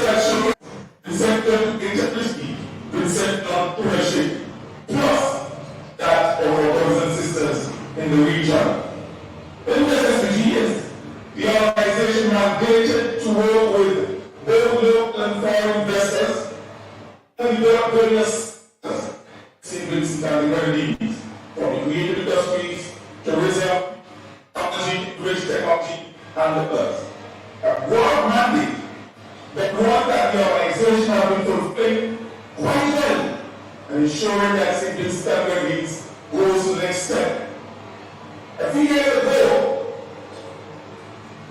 that shows Vincent integrity, Vincent entrepreneurship, plus that of our brothers and sisters in the region. In the SSBG years, the organization mandated to work with both local and foreign investors and develop various secrets and the very needs, from the creative industries, tourism, technology, rich technology, and the earth. A broad mandate, but one that the organization has been fulfilling quite well and ensuring that St. Vincent and Grenadines goes to the next step. A few years ago,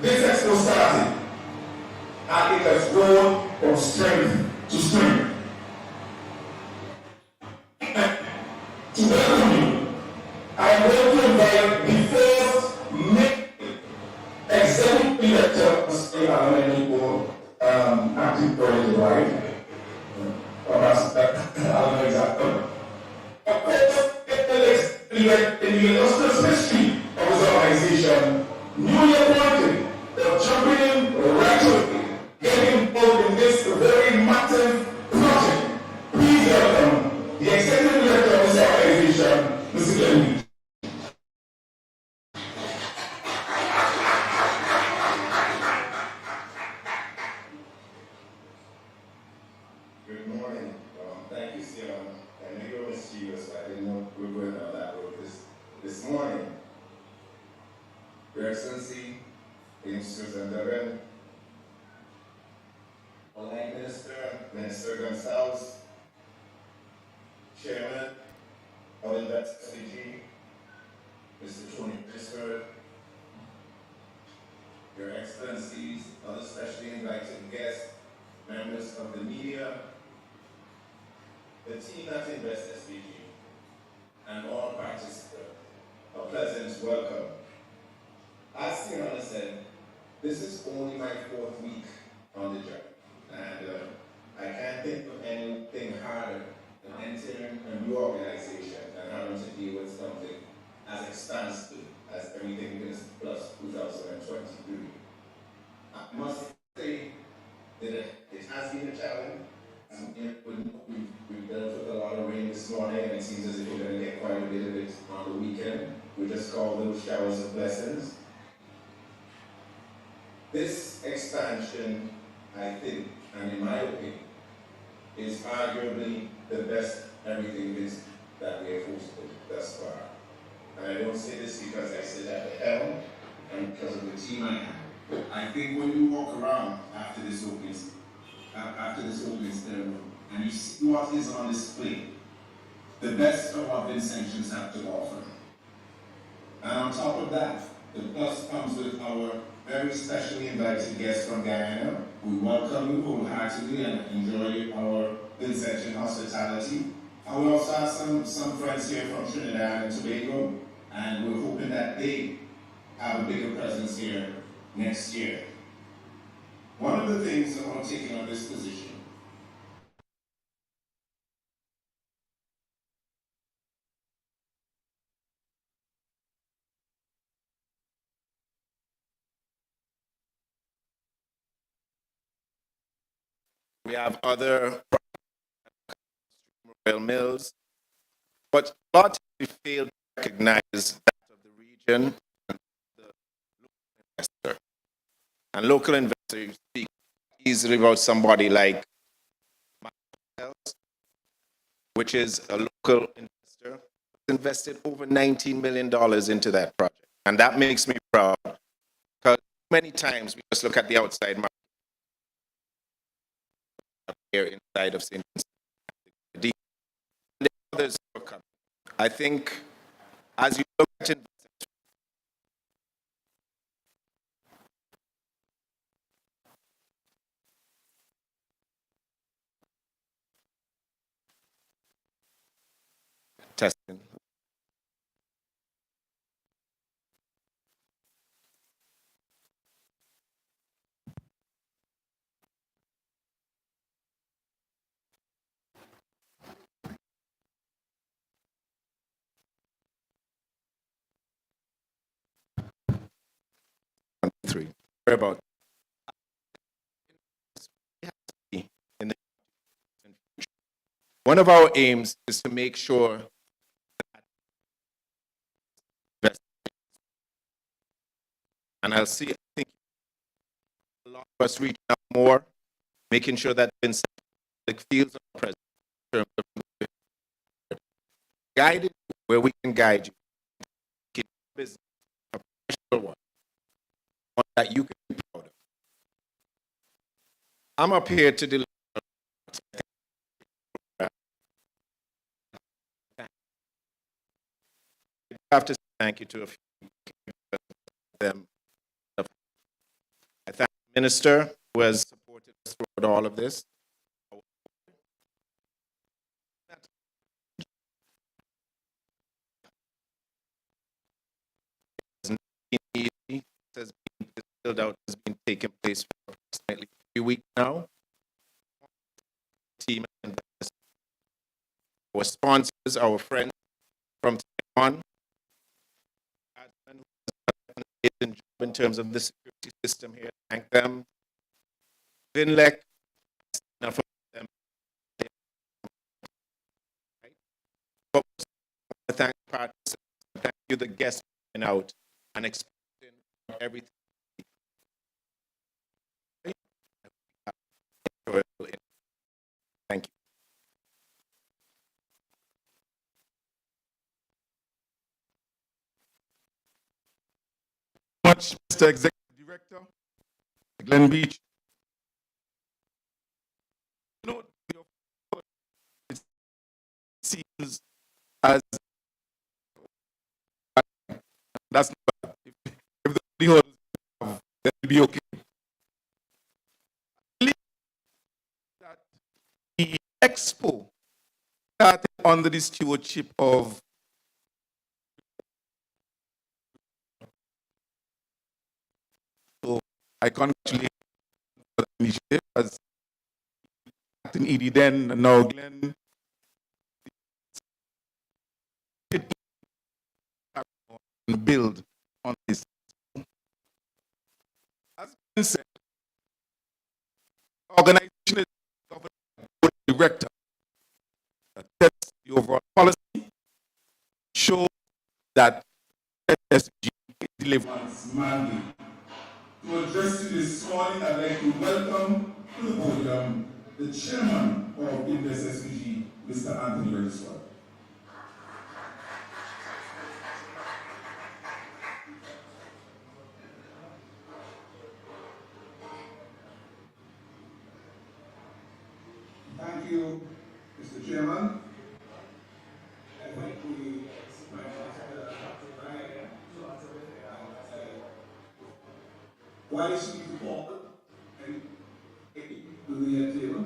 this expo started, and it has grown from strength to strength. To welcome you, I am going to invite the first executive director of the State Parliamentary Board, active president, right? I don't know exactly. Of course, in the illustrious history of his organization, newly appointed, they're jumping in right away, getting involved in this very massive project. Please welcome the executive director of this organization, Mr. Glenn. Good morning. Thank you, Sion. I know you're mischievous, but I didn't know we were going down that road this morning. Your Excellency, Ministers and Durban, Online Minister, Minister Gonzalez, Chairman of the SPG, Mr. Tony Pittsford, Your Excellencies, other specially invited guests, members of the media, the team that invests SPG, and all participants, a pleasant welcome. As Sienna said, this is only my 4th week on the job, and I can't think of anything harder than entering a new organization and having to deal with something as expansive as everything is plus 2023. I must say that it has been a challenge. We've dealt with a lot of rain this morning, and it seems as if we're going to get quite a bit of it on the weekend. We just call those showers of blessings. This expansion, I think, and in my opinion, is arguably the best everything is that we have hosted thus far. And I don't say this because I sit at the helm and because of the team I have. I think when you walk around after this opening ceremony, and you see what is on display, the best of what Vincentians have to offer. And on top of that, the plus comes with our very specially invited guests from Guyana. We welcome you wholeheartedly and enjoy our Vincentian hospitality. And we also have some friends here from Trinidad and Tobago, and we're hoping that they have a bigger presence here next year. One of the things about taking on this position we have other royal mills, but a lot we fail to recognize that of the region and the local investor. And local investors speak easily about somebody like Miles, which is a local investor, invested over $19 million into that project. And that makes me proud, because many times we just look at the outside market here inside of St. Vincent. And the others are coming. I think as you look at investors, testing. Three. Sorry about one of our aims is to make sure that, and I think a lot of us reaching out more, making sure that Vincy feels our presence in terms of guided where we can guide you. Keep business a professional one that you can be proud of. I'm up here to deliver. I have to say thank you to a few of them. I thank the minister who has supported us throughout all of this. It has been built out, has been taking place for approximately 3 weeks now. Team and our sponsors, our friends from Taiwan, in terms of the security system here, thank them. Vinlec, enough of them. But thank participants, thank you, the guests, coming out and expecting everything. Thank you. Much, Mr. Executive Director, Glen Beach. You know, it seems as that's not bad. If the hurdles have, then it'll be okay. I believe that the expo started under the stewardship of I congratulate the initiative as acting ED then, and now Glenn. Build on this. As Glenn said, organization is governed by the director that sets the overall policy, shows that SSG delivers mandate. To address you this morning, I'd like to welcome to the podium the chairman of Invest SPG, Mr. Anthony Registrar. Thank you, Mr. Chairman. I think we might why is she forward and to the table?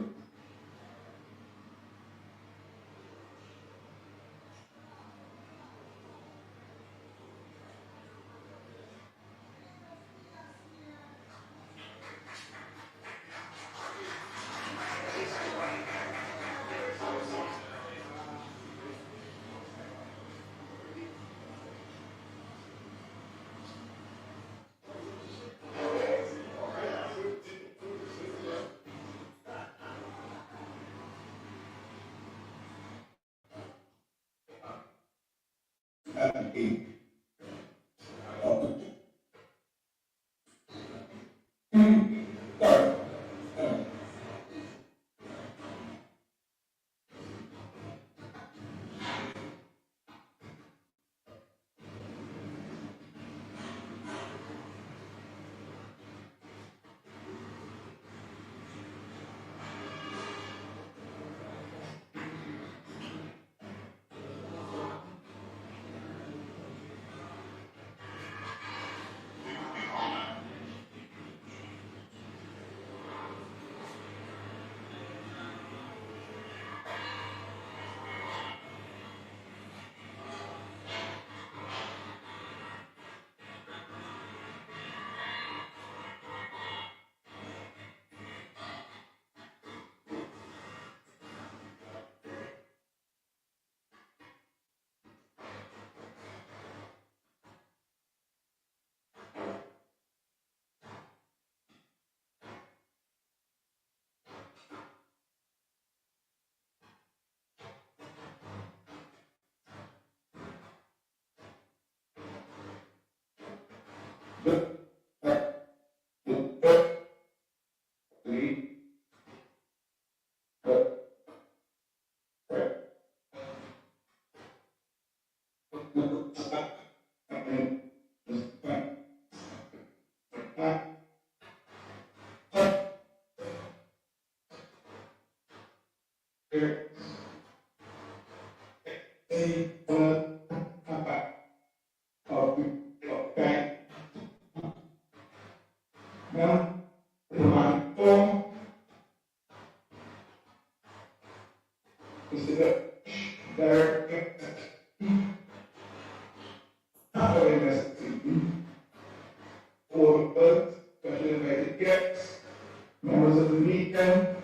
members of the media,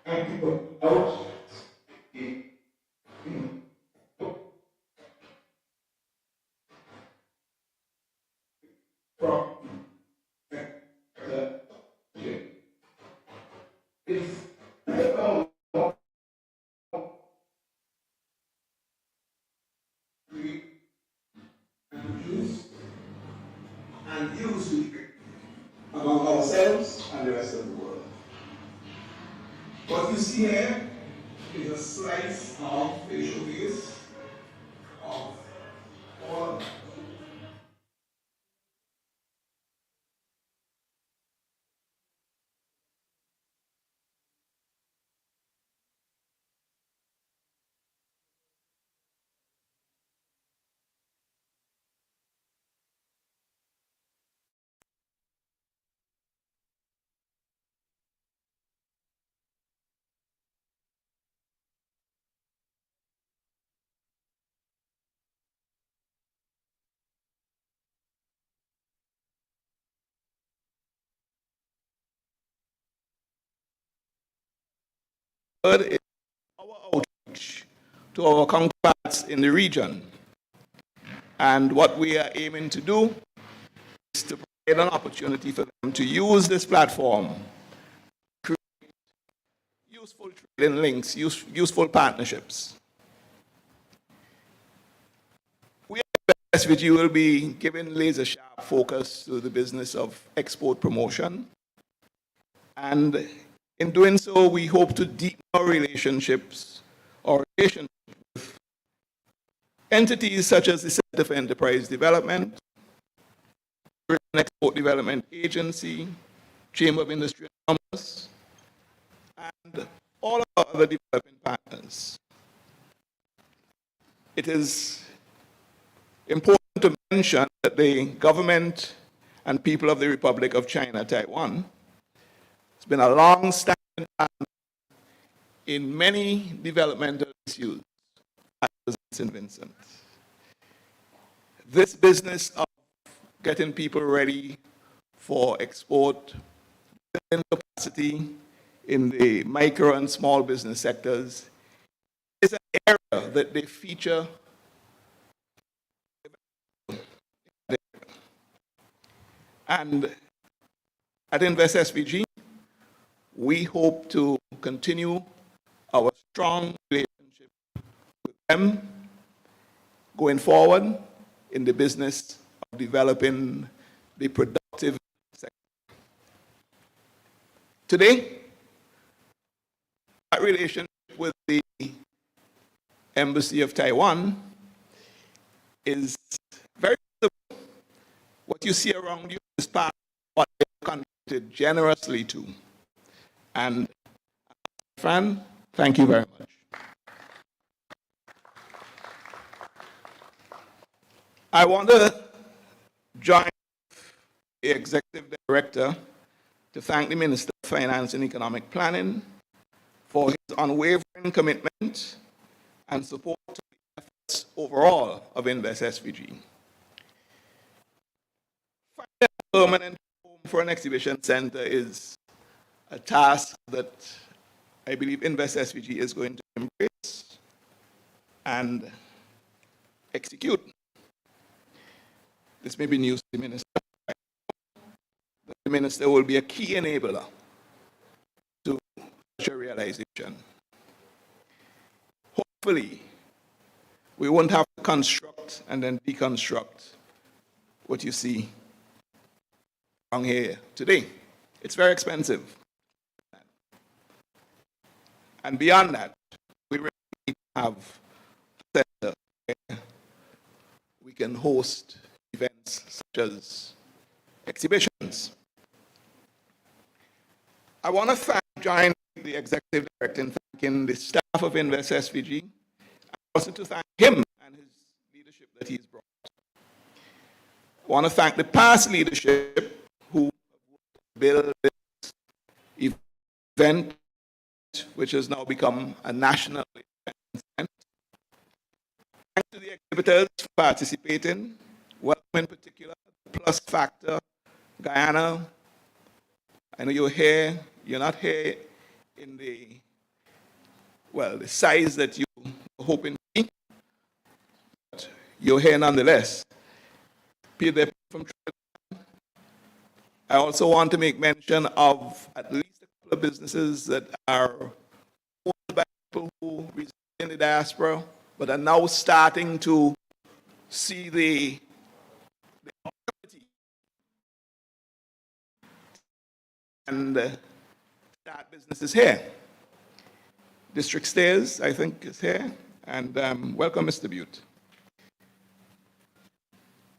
and people out from it's use and use among ourselves and the rest of the world. What you see here is a slice of facial views of all. Third is our outreach to our counterparts in the region. And what we are aiming to do is to provide an opportunity for them to use this platform, create useful trading links, useful partnerships. We at SVG will be giving laser-sharp focus to the business of export promotion. And in doing so, we hope to deepen our relationships with entities such as the Center for Enterprise Development, Export Development Agency, Chamber of Industry and Commerce, and all of our other development partners. It is important to mention that the government and people of the Republic of China, Taiwan, has been a long-standing partner in many developmental issues at St. Vincent. This business of getting people ready for export, building capacity in the micro and small business sectors is an area that they feature. And at Invest SVG, we hope to continue our strong relationship with them going forward in the business of developing the productive sector. Today, that relationship with the Embassy of Taiwan is very visible. What you see around you is part of what they have contributed generously to. And, Fran, thank you very much. I want to join the Executive Director to thank the Minister of Finance and Economic Planning for his unwavering commitment and support to the efforts overall of Invest SVG. Finding a permanent home for an exhibition center is a task that I believe Invest SVG is going to embrace and execute. This may be news to the Minister. The Minister will be a key enabler to such a realization. Hopefully, we won't have to construct and then deconstruct what you see on here today. It's very expensive. And beyond that, we really need to have a center where we can host events such as exhibitions. I want to join the executive director in thanking the staff of Invest SVG, and also to thank him and his leadership that he's brought. I want to thank the past leadership who built this event, which has now become a national event. Thanks to the exhibitors for participating. Welcome in particular, Plus Factor, Guyana. I know you're here. You're not here in the size that you were hoping to be, but you're here nonetheless. Peter from Trinidad. I also want to make mention of at least a couple of businesses that are owned by people who reside in the diaspora, but are now starting to see the opportunity and start businesses here. District Stairs, I think, is here, and welcome, Mr. Butte.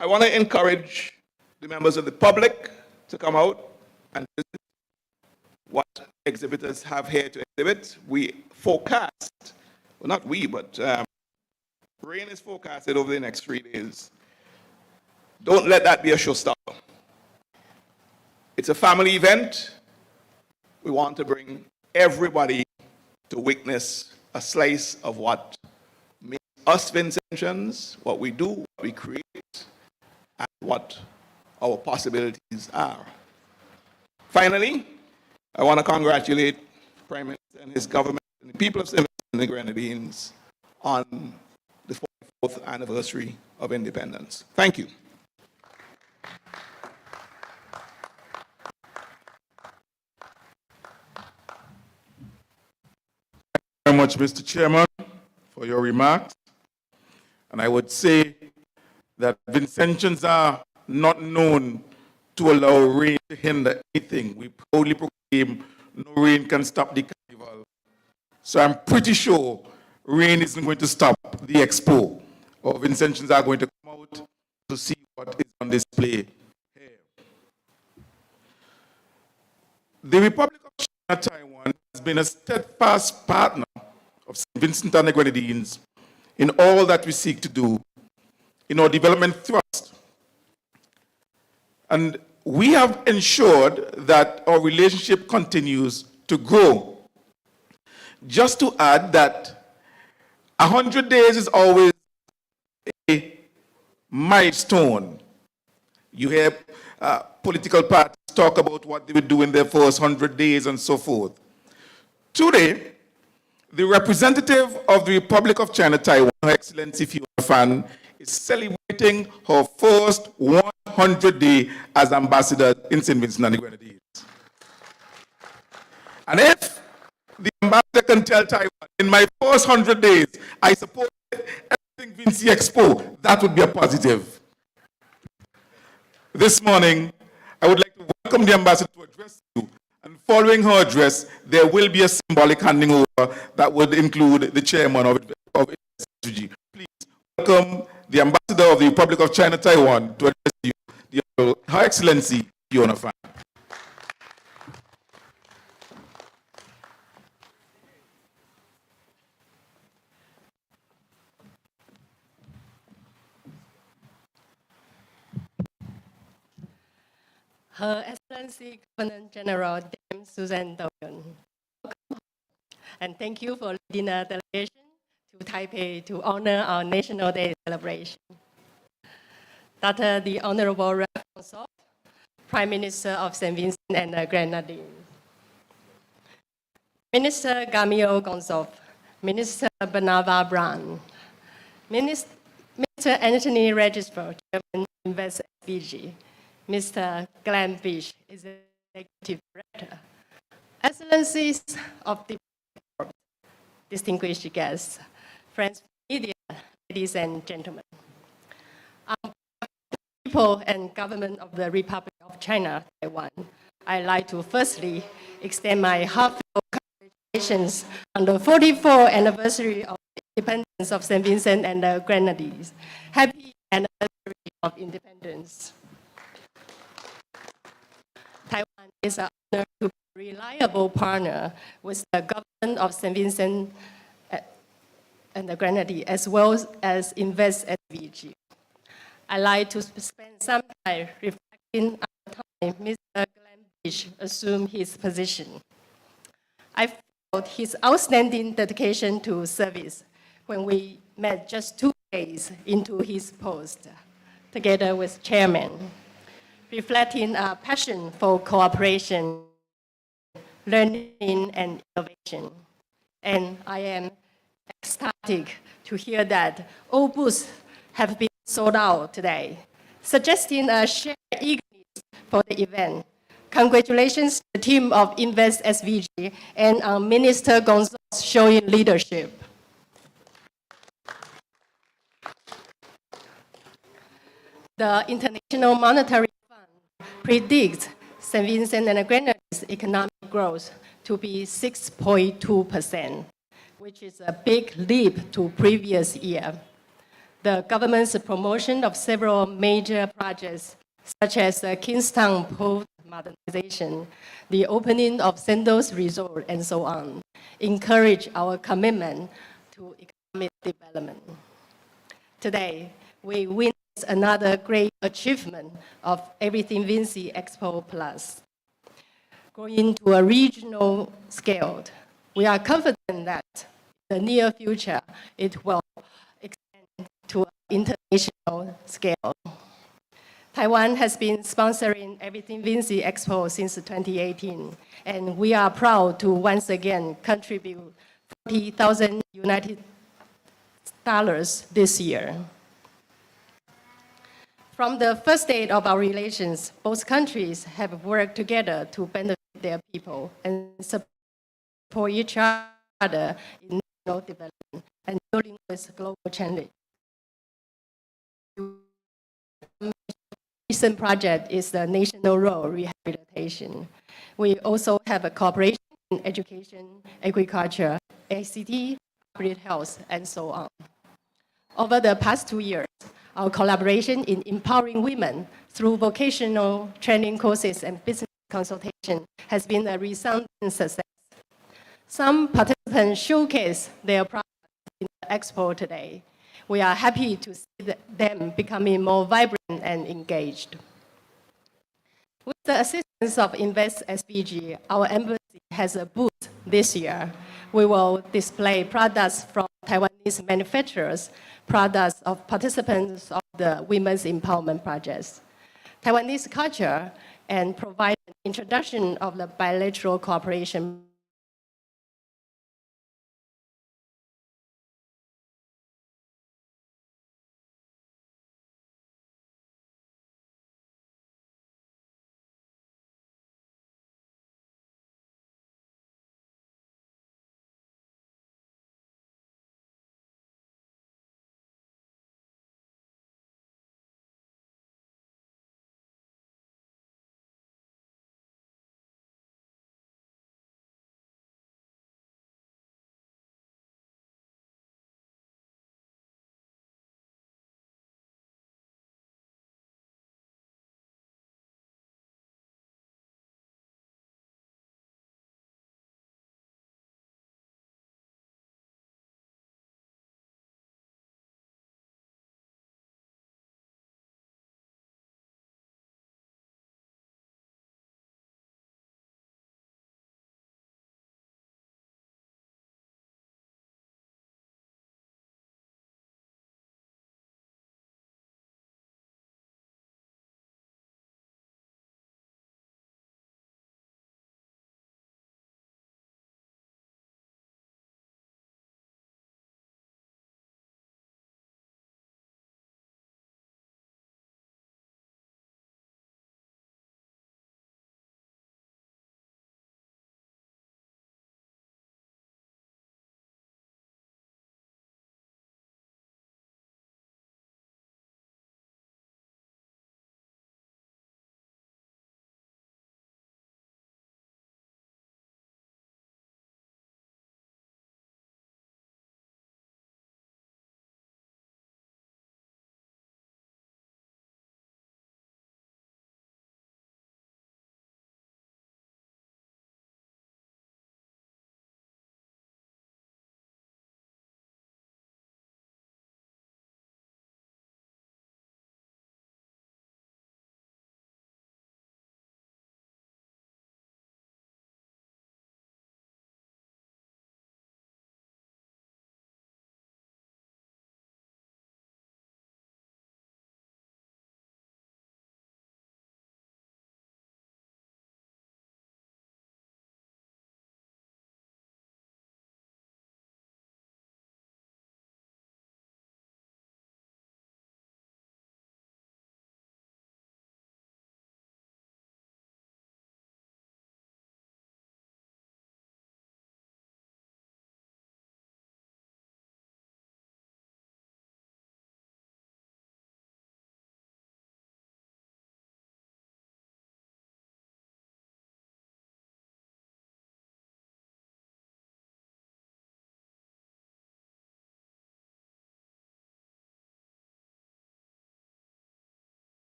I want to encourage the members of the public to come out and visit what exhibitors have here to exhibit. We forecast, well, not we, but rain is forecasted over the next 3 days. Don't let that be a showstopper. It's a family event. We want to bring everybody to witness a slice of what makes us Vincentians, what we do, what we create, and what our possibilities are. Finally, I want to congratulate Prime Minister and his government and the people of St. Vincent and the Grenadines on the 44th anniversary of independence. Thank you. Very much, Mr. Chairman, for your remarks. And I would say that Vincentians are not known to allow rain to hinder anything. We proudly proclaim no rain can stop the carnival. So I'm pretty sure rain isn't going to stop the expo. Our Vincentians are going to come out to see what is on display here. The Republic of China, Taiwan has been a steadfast partner of St. Vincent and the Grenadines in all that we seek to do in our development thrust. And we have ensured that our relationship continues to grow. Just to add that 100 days is always a milestone. You hear political parties talk about what they would do in their first 100 days and so forth. Today, the representative of the Republic of China, Taiwan, Her Excellency Fiona Fan, is celebrating her first 100-day as ambassador in St. Vincent and the Grenadines. And if the ambassador can tell Taiwan, in my first 100 days, I support everything Vincy Expo, that would be a positive. This morning, I would like to welcome the ambassador to address you. And following her address, there will be a symbolic handing over that would include the chairman of SVG. Please welcome the ambassador of the Republic of China, Taiwan, to address you, Her Excellency Fiona Fan. Her Excellency Governor General Dame Susan Dogan. And thank you for leading a delegation to Taipei to honor our National Day celebration. Dr. the Honorable Ralph Consoff, Prime Minister of St. Vincent and the Grenadines. Minister Gamio Consoff, Minister Bernava Brown, Minister Anthony Regisford, Chairman Invest SVG, Mr. Glenn Fish, Executive Director, Excellencies of the distinguished guests, friends from media, ladies and gentlemen. People and government of the Republic of China, Taiwan, I'd like to firstly extend my heartfelt congratulations on the 44th anniversary of the independence of St. Vincent and the Grenadines. Happy anniversary of independence. Taiwan is an honor to be a reliable partner with the government of St. Vincent and the Grenadines, as well as Invest SVG. I'd like to spend some time reflecting on the time Mr. Glenn Beach assumed his position. I felt his outstanding dedication to service when we met just 2 days into his post, together with Chairman, reflecting a passion for cooperation, learning, and innovation. And I am ecstatic to hear that all booths have been sold out today, suggesting a shared eagerness for the event. Congratulations to the team of Invest SVG and Minister Gonzalez showing leadership. The International Monetary Fund predicts St. Vincent and the Grenadines' economic growth to be 6.2%, which is a big leap to previous year. The government's promotion of several major projects, such as the Kingstown Port modernization, the opening of Sandals Resort, and so on, encourage our commitment to economic development. Today, we witness another great achievement of Everything Vincy Expo Plus, growing to a regional scale. We are confident that in the near future, it will extend to an international scale. Taiwan has been sponsoring Everything Vincy Expo since 2018, and we are proud to once again contribute $40,000 United dollars this year. From the first day of our relations, both countries have worked together to benefit their people and support each other in national development and dealing with global challenges. Recent project is the National Road Rehabilitation. We also have a cooperation in education, agriculture, ICT, public health, and so on. Over the past 2 years, our collaboration in empowering women through vocational training courses and business consultation has been a resounding success. Some participants showcase their products in the expo today. We are happy to see them becoming more vibrant and engaged. With the assistance of Invest SVG, our embassy has a booth this year. We will display products from Taiwanese manufacturers, products of participants of the Women's Empowerment Projects, Taiwanese culture, and provide an introduction of the bilateral cooperation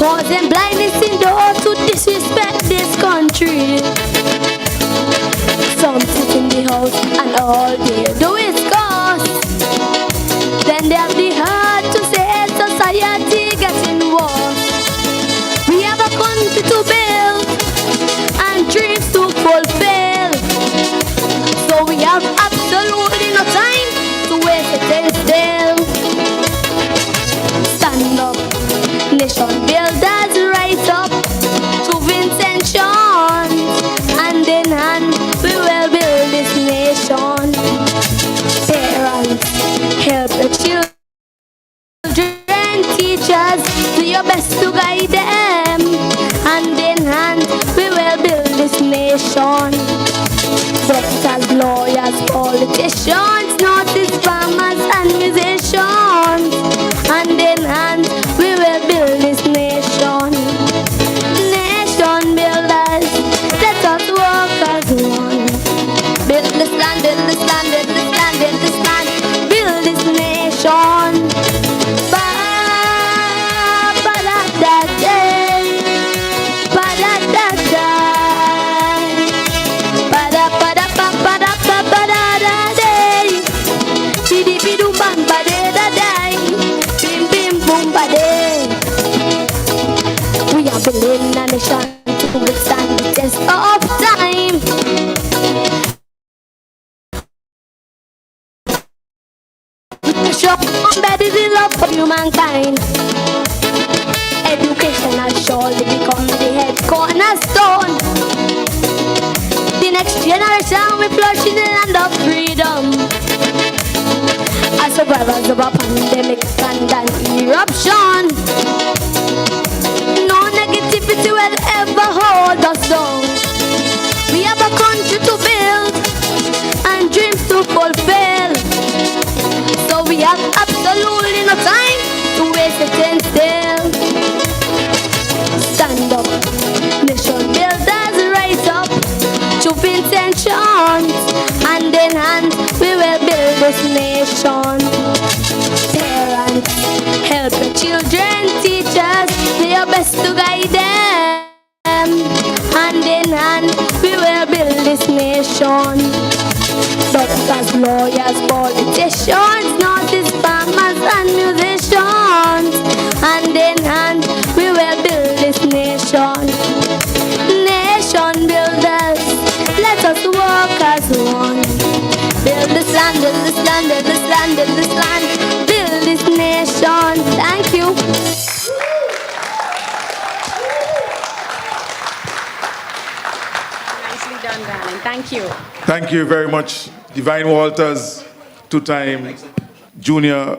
causing blindness in those who disrespect this country. Some sit in the house and all they do is curse. Then they have the heart to say society getting worse. We have a country to build and dreams to fulfill. So we have absolutely no time to waste it still. Stand up, nation builders, rise up to Vincy Expo. Hand in hand, we will build this nation. Parents, help the children, teachers, do your best to guide them. Hand in hand, we will build this nation. Doctors, lawyers, politicians, nurses, farmers, and musicians. Hand in hand, we will build this nation. Nation builders, let us work as one. Build this land, build this land, build this land, build this land, build this nation. Ba-ba-da-da-day, ba-da-da-day, ba-da-ba-da-ba-ba-da-ba-ba-da-day, chidi-bidum-bam-ba-de-da-day, bim-bim-boom-ba-day. We are building a nation to withstand the test of time. Show embedded the love for humankind. Education has surely become the head cornerstone. The next generation will flourish in the land of freedom. As survivors of a pandemic and an eruption, no negativity will ever hold us down. We have a country to build and dreams to fulfill. So we have absolutely no time to waste it in still. Stand up, nation builders, rise up to Vincy Expo. Hand in hand, we will build this nation. Parents, help the children, teachers, do your best to guide them. Hand in hand, we will build this nation. Doctors, lawyers, politicians, nurses, farmers, and musicians. Hand in hand, we will build this nation. Nation builders, let us work as one. Build this land, build this land, build this land, build this land, build this nation. Thank you. Nicely done, darling. Thank you. Thank you very much, Divine Walters, two-time junior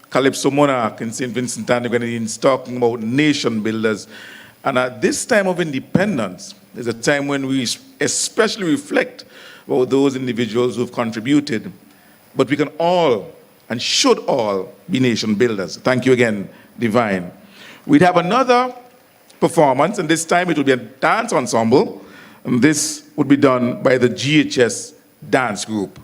Calypso monarch in St. Vincent and the Grenadines, talking about nation builders. And at this time of independence is a time when we especially reflect about those individuals who've contributed. But we can all and should all be nation builders. Thank you again, Divine. We'd have another performance, and this time it will be a dance ensemble. And this would be done by the GHS dance group.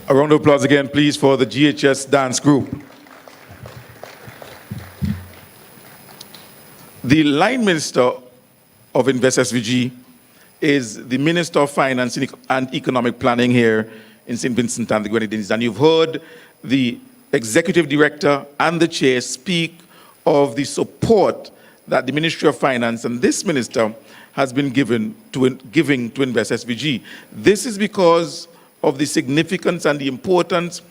A round of applause again, please, for the GHS dance group. The line minister of Invest SVG is the Minister of Finance and Economic Planning here in St. Vincent and the Grenadines. And you've heard the executive director and the chair speak of the support that the Ministry of Finance and this minister has been giving to Invest SVG. This is because of the significance and the importance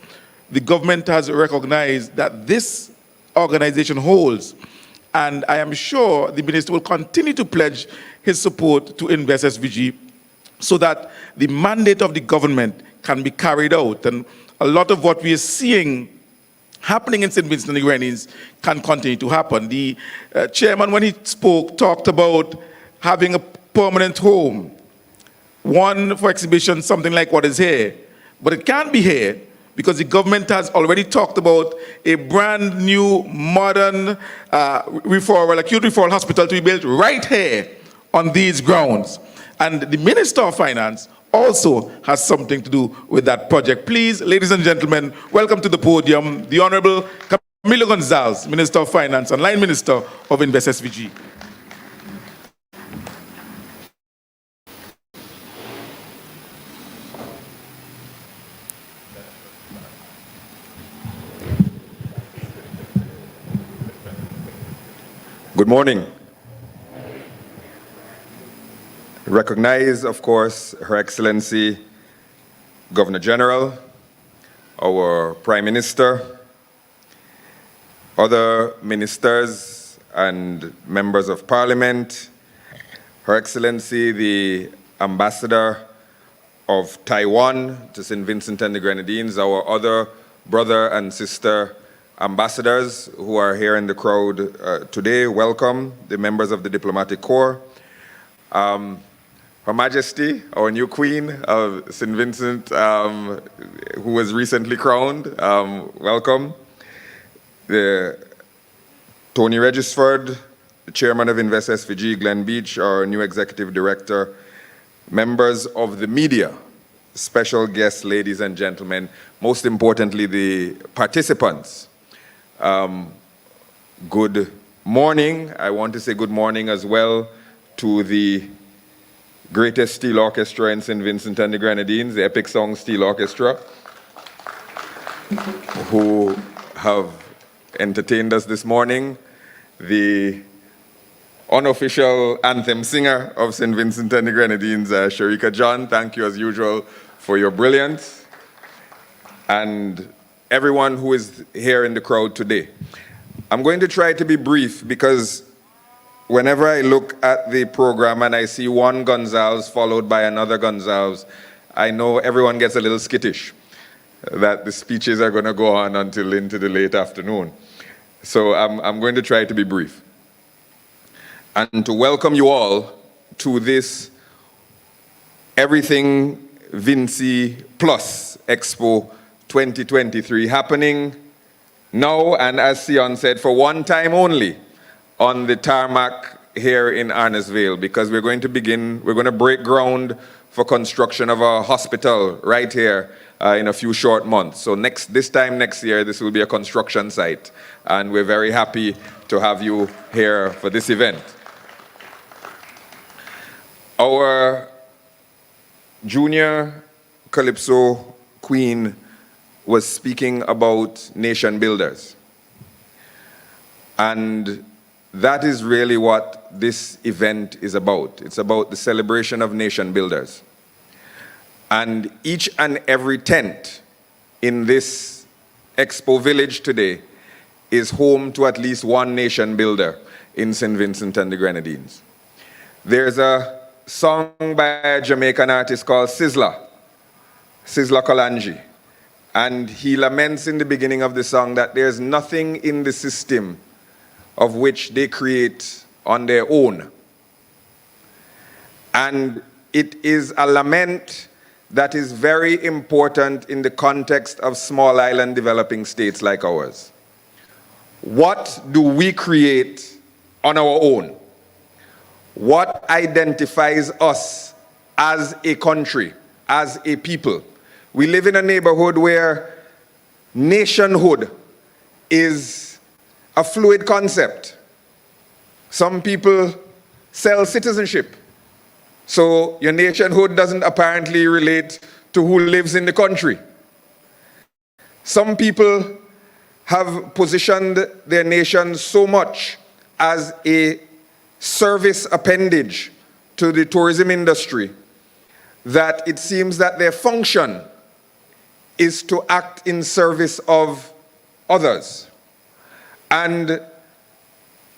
the government has recognized that this organization holds. And I am sure the minister will continue to pledge his support to Invest SVG so that the mandate of the government can be carried out. And a lot of what we are seeing happening in St. Vincent and the Grenadines can continue to happen. The chairman, when he spoke, talked about having a permanent home, one for exhibition, something like what is here. But it can't be here because the government has already talked about a brand new, modern acute referral hospital to be built right here on these grounds. And the Minister of Finance also has something to do with that project. Please, ladies and gentlemen, welcome to the podium the Honorable Camilo Gonzalez, Minister of Finance and Line Minister of Invest SVG. Good morning. Recognize, of course, Her Excellency Governor General, our Prime Minister, other ministers and members of Parliament, Her Excellency the Ambassador of Taiwan to St. Vincent and the Grenadines, our other brother and sister ambassadors who are here in the crowd today, welcome, the members of the Diplomatic Corps, Her Majesty, our new Queen of St. Vincent, who was recently crowned, welcome, Tony Regisford, the Chairman of Invest SVG, Glenn Beach, our new Executive Director, members of the media, special guests, ladies and gentlemen, most importantly, the participants. Good morning. I want to say good morning as well to the greatest steel orchestra in St. Vincent and the Grenadines, the Epic Song Steel Orchestra, who have entertained us this morning, the unofficial anthem singer of St. Vincent and the Grenadines, Sharika John. Thank you as usual for your brilliance. And everyone who is here in the crowd today. I'm going to try to be brief because whenever I look at the program and I see one Gonzalez followed by another Gonzalez, I know everyone gets a little skittish that the speeches are going to go on until into the late afternoon. So I'm going to try to be brief. And to welcome you all to this Everything Vincy Plus Expo 2023 happening now, and as Sion said, for one time only on the tarmac here in Arnesville, because we're going to break ground for construction of a hospital right here in a few short months. So this time next year, this will be a construction site, and we're very happy to have you here for this event. Our junior Calypso Queen was speaking about nation builders. And that is really what this event is about. It's about the celebration of nation builders. And each and every tent in this Expo Village today is home to at least one nation builder in St. Vincent and the Grenadines. There's a song by a Jamaican artist called Sizzla Kalanji. And he laments in the beginning of the song that there's nothing in the system of which they create on their own. And it is a lament that is very important in the context of small island developing states like ours. What do we create on our own? What identifies us as a country, as a people? We live in a neighborhood where nationhood is a fluid concept. Some people sell citizenship. So your nationhood doesn't apparently relate to who lives in the country. Some people have positioned their nation so much as a service appendage to the tourism industry that it seems that their function is to act in service of others. And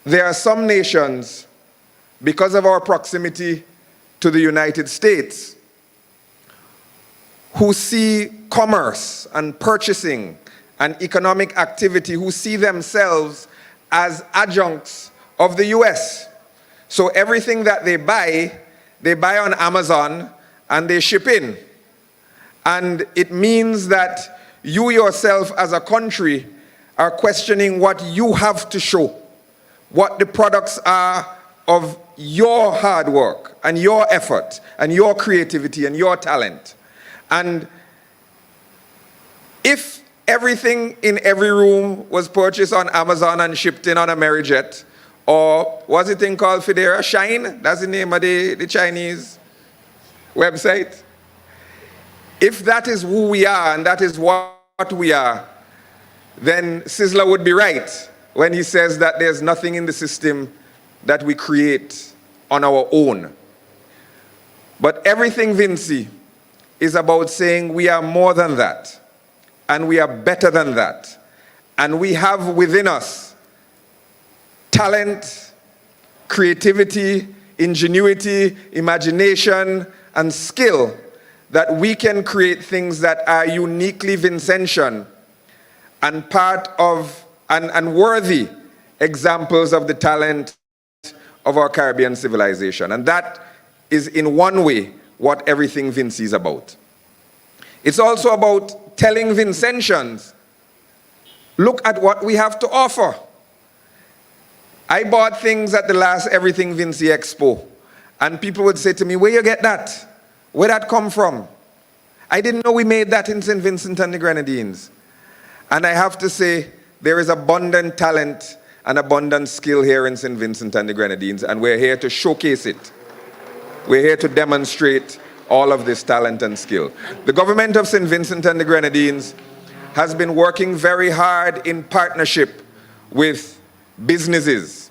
there are some nations, because of our proximity to the United States, who see commerce and purchasing and economic activity, who see themselves as adjuncts of the US. So everything that they buy on Amazon and they ship in. And it means that you yourself as a country are questioning what you have to show, what the products are of your hard work and your effort and your creativity and your talent. And if everything in every room was purchased on Amazon and shipped in on a Amerijet, or what's the thing called Federa? Shine? That's the name of the Chinese website. If that is who we are and that is what we are, then Sizzler would be right when he says that there's nothing in the system that we create on our own. But everything, Vincy, is about saying we are more than that, and we are better than that. And we have within us talent, creativity, ingenuity, imagination, and skill that we can create things that are uniquely Vincentian and part of and worthy examples of the talent of our Caribbean civilization. And that is in one way what everything Vincy is about. It's also about telling Vincentians, look at what we have to offer. I bought things at the last Everything Vincy Expo, and people would say to me, where you get that? Where that come from? I didn't know we made that in St. Vincent and the Grenadines. And I have to say, there is abundant talent and abundant skill here in St. Vincent and the Grenadines, and we're here to showcase it. We're here to demonstrate all of this talent and skill. The government of St. Vincent and the Grenadines has been working very hard in partnership with businesses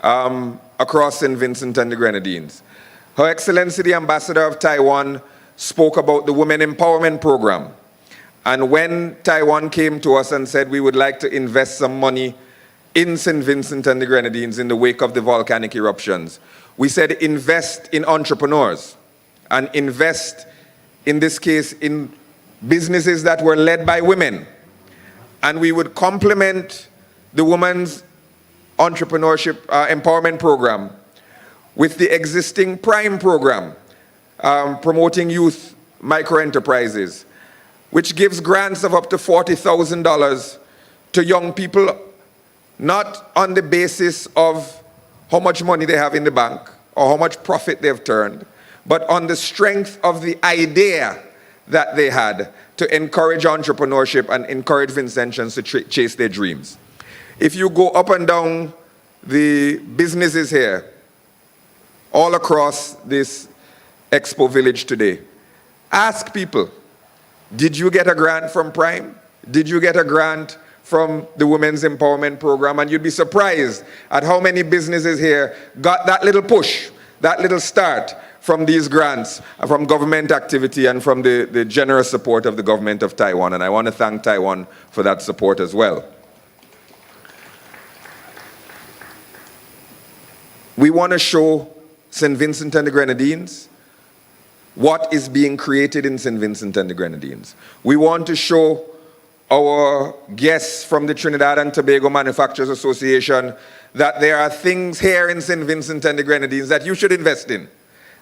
across St. Vincent and the Grenadines. Her Excellency the Ambassador of Taiwan spoke about the Women Empowerment Program. And when Taiwan came to us and said we would like to invest some money in St. Vincent and the Grenadines in the wake of the volcanic eruptions, we said invest in entrepreneurs and invest, in this case, in businesses that were led by women. And we would complement the Women's Entrepreneurship Empowerment Program with the existing PRIME program, promoting youth microenterprises, which gives grants of up to $40,000 to young people, not on the basis of how much money they have in the bank or how much profit they've turned, but on the strength of the idea that they had to encourage entrepreneurship and encourage Vincentians to chase their dreams. If you go up and down the businesses here, all across this Expo Village today, ask people, did you get a grant from Prime? Did you get a grant from the Women's Empowerment Program? And you'd be surprised at how many businesses here got that little push, that little start from these grants, from government activity and from the generous support of the government of Taiwan. And I want to thank Taiwan for that support as well. We want to show St. Vincent and the Grenadines what is being created in St. Vincent and the Grenadines. We want to show our guests from the Trinidad and Tobago Manufacturers Association that there are things here in St. Vincent and the Grenadines that you should invest in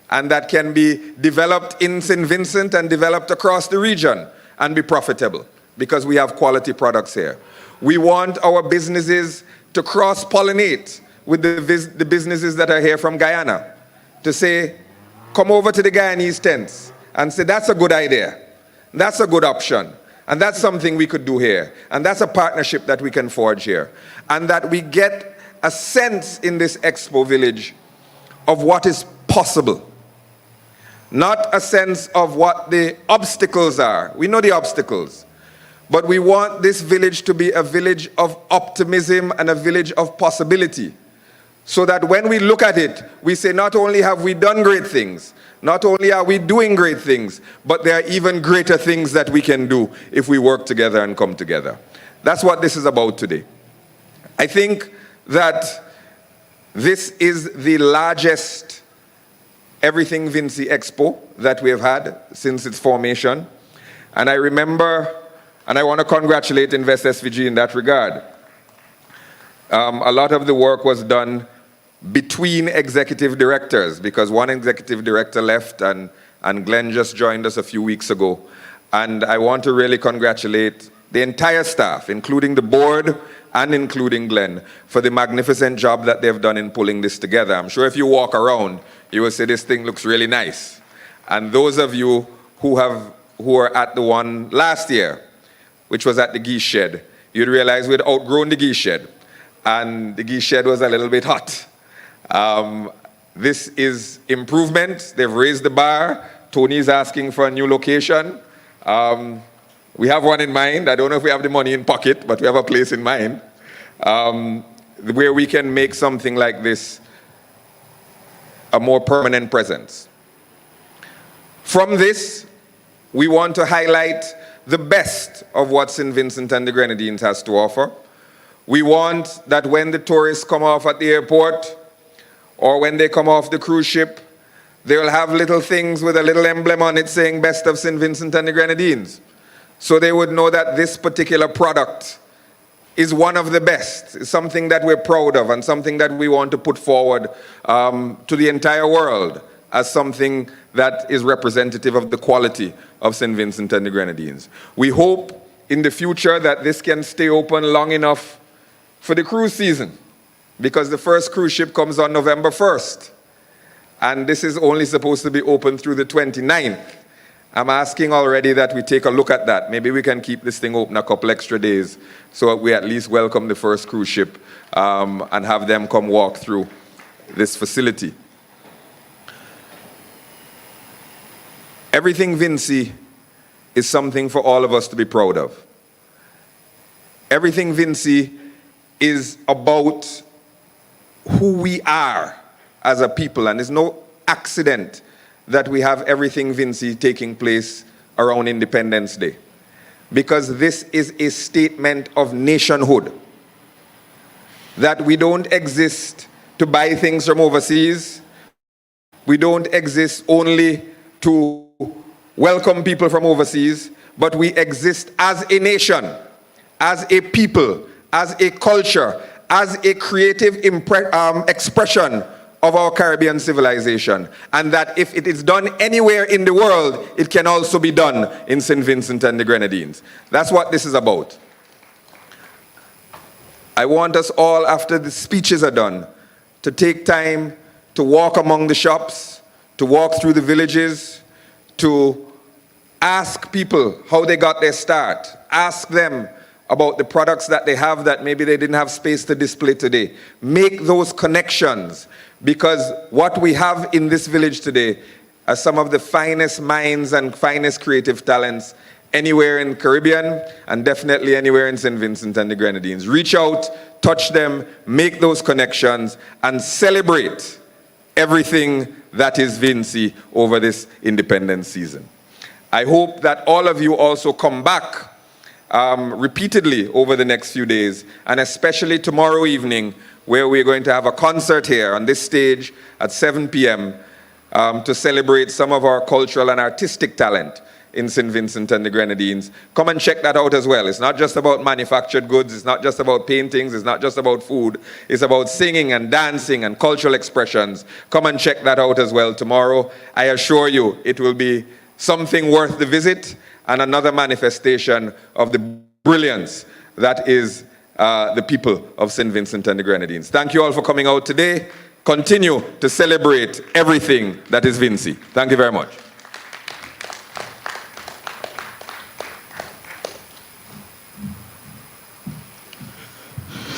and that can be developed in St. Vincent and developed across the region and be profitable because we have quality products here. We want our businesses to cross-pollinate with the businesses that are here from Guyana to say, come over to the Guyanese tents and say, that's a good idea. That's a good option. And that's something we could do here. And that's a partnership that we can forge here. And that we get a sense in this Expo Village of what is possible. Not a sense of what the obstacles are. We know the obstacles. But we want this village to be a village of optimism and a village of possibility. So that when we look at it, we say not only have we done great things, not only are we doing great things, but there are even greater things that we can do if we work together and come together. That's what this is about today. I think that this is the largest Everything Vincy Expo that we have had since its formation. And I remember, and I want to congratulate Invest SVG in that regard. A lot of the work was done between executive directors, because one executive director left and Glenn just joined us a few weeks ago. And I want to really congratulate the entire staff, including the board and including Glenn, for the magnificent job that they've done in pulling this together. I'm sure if you walk around, you will say this thing looks really nice. And those of you who were at the one last year, which was at the geese shed, you'd realize we'd outgrown the geese shed. And the geese shed was a little bit hot. This is improvement. They've raised the bar. Tony's asking for a new location. We have one in mind. I don't know if we have the money in pocket, but we have a place in mind where we can make something like this a more permanent presence. From this, we want to highlight the best of what St. Vincent and the Grenadines has to offer. We want that when the tourists come off at the airport or when they come off the cruise ship, they will have little things with a little emblem on it saying Best of St. Vincent and the Grenadines. So they would know that this particular product is one of the best. It's something that we're proud of and something that we want to put forward to the entire world as something that is representative of the quality of St. Vincent and the Grenadines. We hope in the future that this can stay open long enough for the cruise season, because the first cruise ship comes on November 1st, and this is only supposed to be open through the 29th. I'm asking already that we take a look at that. Maybe we can keep this thing open a couple extra days so that we at least welcome the first cruise ship and have them come walk through this facility. Everything Vincy is something for all of us to be proud of. Everything Vincy is about who we are as a people, and there's no accident that we have Everything Vincy taking place around Independence Day, because this is a statement of nationhood, that we don't exist to buy things from overseas. We don't exist only to welcome people from overseas, but we exist as a nation, as a people, as a culture, as a creative expression of our Caribbean civilization. And that if it is done anywhere in the world, it can also be done in St. Vincent and the Grenadines. That's what this is about. I want us all, after the speeches are done, to take time to walk among the shops, to walk through the villages, to ask people how they got their start. Ask them about the products that they have that maybe they didn't have space to display today. Make those connections, because what we have in this village today are some of the finest minds and finest creative talents anywhere in the Caribbean, and definitely anywhere in St. Vincent and the Grenadines. Reach out, touch them, make those connections, and celebrate everything that is Vincy over this independence season. I hope that all of you also come back repeatedly over the next few days, and especially tomorrow evening, where we're going to have a concert here on this stage at 7 p.m. To celebrate some of our cultural and artistic talent in St. Vincent and the Grenadines. Come and check that out as well. It's not just about manufactured goods, it's not just about paintings, it's not just about food, it's about singing and dancing and cultural expressions. Come and check that out as well tomorrow. I assure you it will be something worth the visit, and another manifestation of the brilliance that is the people of St. Vincent and the Grenadines. Thank you all for coming out today. Continue to celebrate everything that is Vincy. Thank you very much.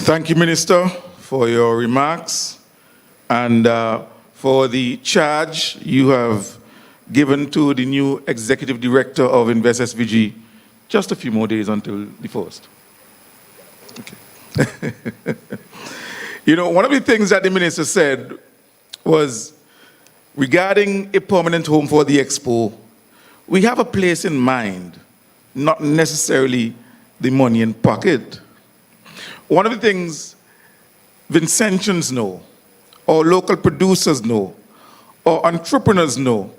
Thank you, Minister, for your remarks and for the charge you have given to the new Executive Director of Invest SVG. Just a few more days until the 1st. Okay. You know, one of the things that the Minister said was regarding a permanent home for the Expo, we have a place in mind, not necessarily the money in pocket. One of the things Vincentians know, or local producers know, or entrepreneurs know,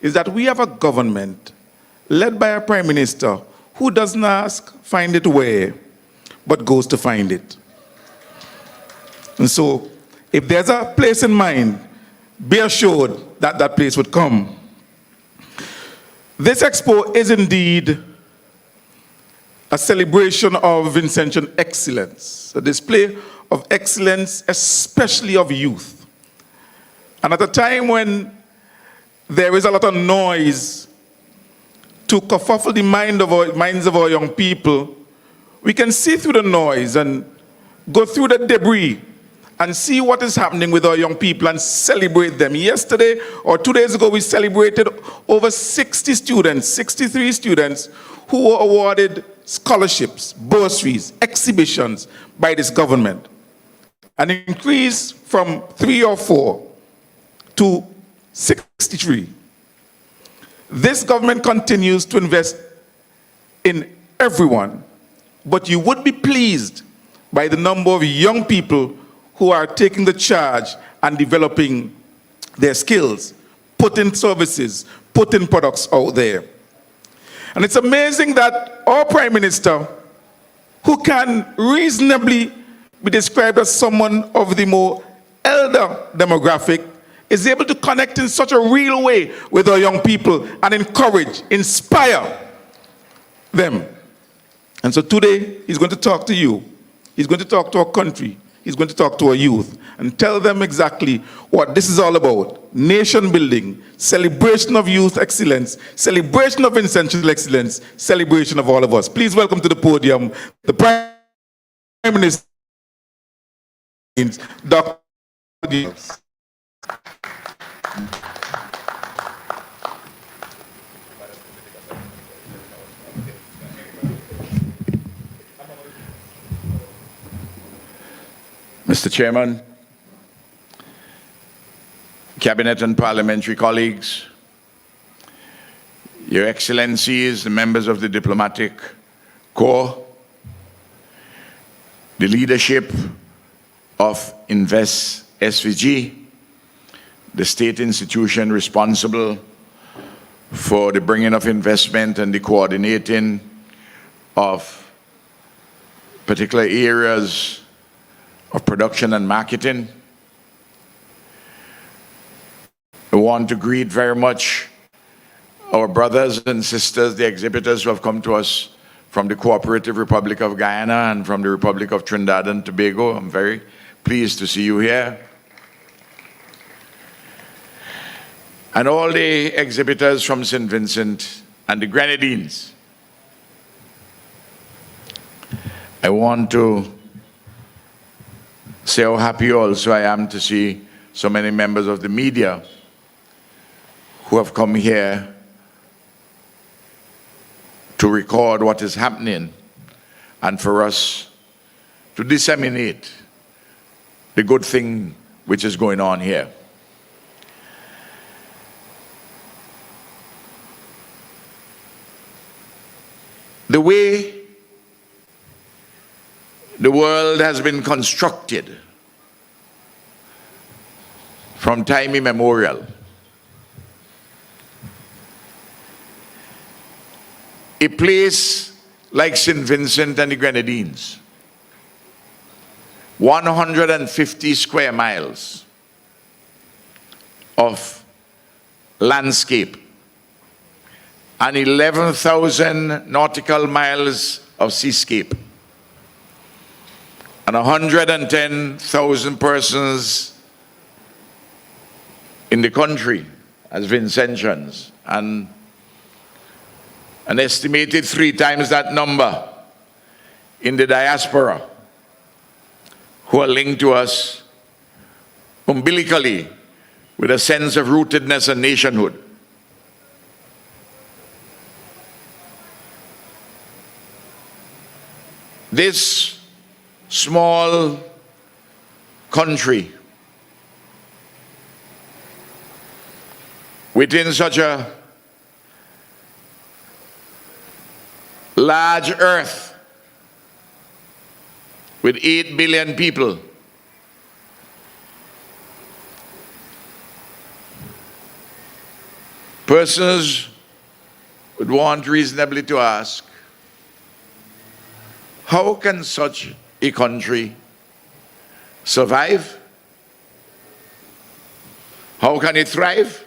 is that we have a government led by a prime minister who doesn't ask, find it where, but goes to find it. And so, if there's a place in mind, be assured that that place would come. This expo is indeed a celebration of Vincentian excellence, a display of excellence, especially of youth. And at a time when there is a lot of noise to kerfuffle the minds of our young people, we can see through the noise and go through the debris and see what is happening with our young people and celebrate them. Yesterday or 2 days ago, we celebrated over 60 students, 63 students who were awarded scholarships, bursaries, exhibitions by this government. An increase from 3 or 4 to 63. This government continues to invest in everyone, but you would be pleased by the number of young people who are taking the charge and developing their skills, putting services, putting products out there. And it's amazing that our Prime Minister, who can reasonably be described as someone of the more elder demographic, is able to connect in such a real way with our young people and encourage, inspire them. And so today, he's going to talk to you. He's going to talk to our country. He's going to talk to our youth and tell them exactly what this is all about. Nation building, celebration of youth excellence, celebration of Vincentian excellence, celebration of all of us. Please welcome to the podium the Prime Minister, Dr. Mr. Chairman, Cabinet and parliamentary colleagues, Your Excellencies, the members of the Diplomatic Corps, the leadership of Invest SVG, the state institution responsible for the bringing of investment and the coordinating of particular areas of production and marketing. I want to greet very much our brothers and sisters, the exhibitors who have come to us from the Cooperative Republic of Guyana and from the Republic of Trinidad and Tobago. I'm very pleased to see you here. And all the exhibitors from St. Vincent and the Grenadines. I want to say how happy also I am to see so many members of the media who have come here to record what is happening and for us to disseminate the good thing which is going on here. The way the world has been constructed from time immemorial. A place like St. Vincent and the Grenadines, 150 square miles of landscape and 11,000 nautical miles of seascape, and 110,000 persons in the country as Vincentians, and an estimated 3 times that number in the diaspora. who are linked to us umbilically with a sense of rootedness and nationhood. This small country within such a large earth with 8 billion people persons would want reasonably to ask, how can such a country survive? How can it thrive?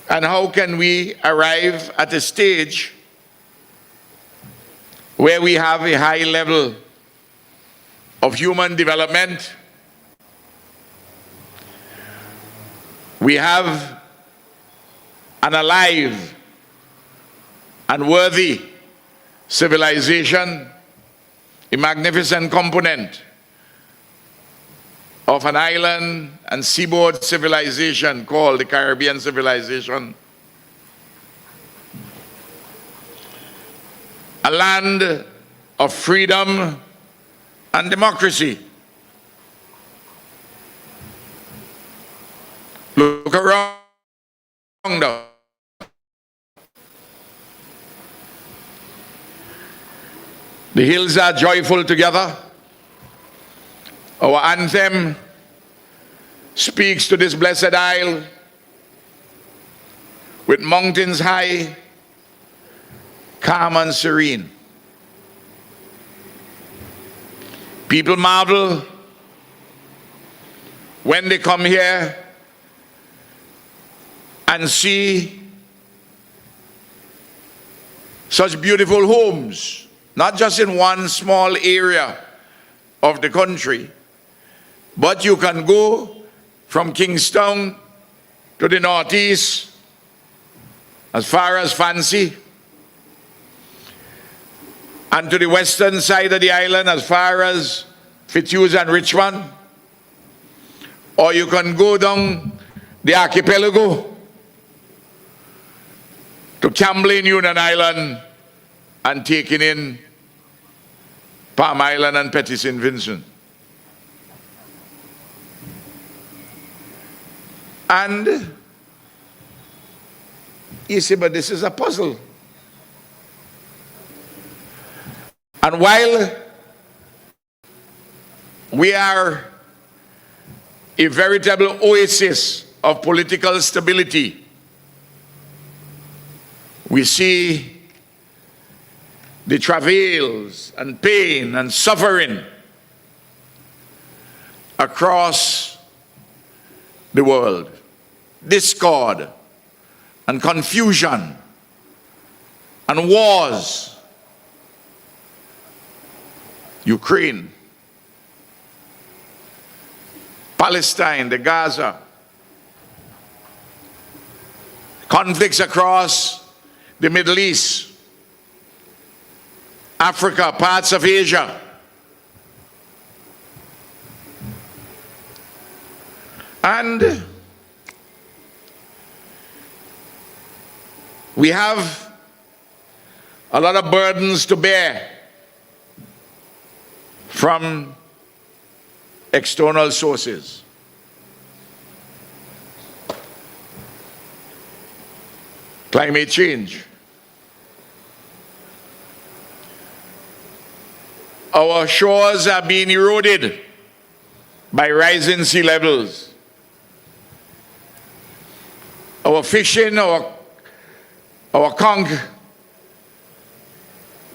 And how can we arrive at a stage where we have a high level of human development? We have an alive and worthy civilization, a magnificent component of an island and seaboard civilization called the Caribbean civilization. A land of freedom and democracy. Look around now. The hills are joyful together. Our anthem speaks to this blessed isle with mountains high, calm and serene. People marvel when they come here and see such beautiful homes, not just in one small area of the country, but you can go from Kingstown to the northeast as far as Vincy, and to the western side of the island as far as Fitzhugh and Richmond, or you can go down the archipelago to Camblin, Union Island, and taking in Palm Island and Petit St. Vincent. And you say, but this is a puzzle. And while we are a veritable oasis of political stability, we see the travails and pain and suffering across the world, discord and confusion and wars. Ukraine, Palestine, the Gaza, conflicts across the Middle East, Africa, parts of Asia. And we have a lot of burdens to bear from external sources. Climate change. Our shores are being eroded by rising sea levels. Our fishing, our conch,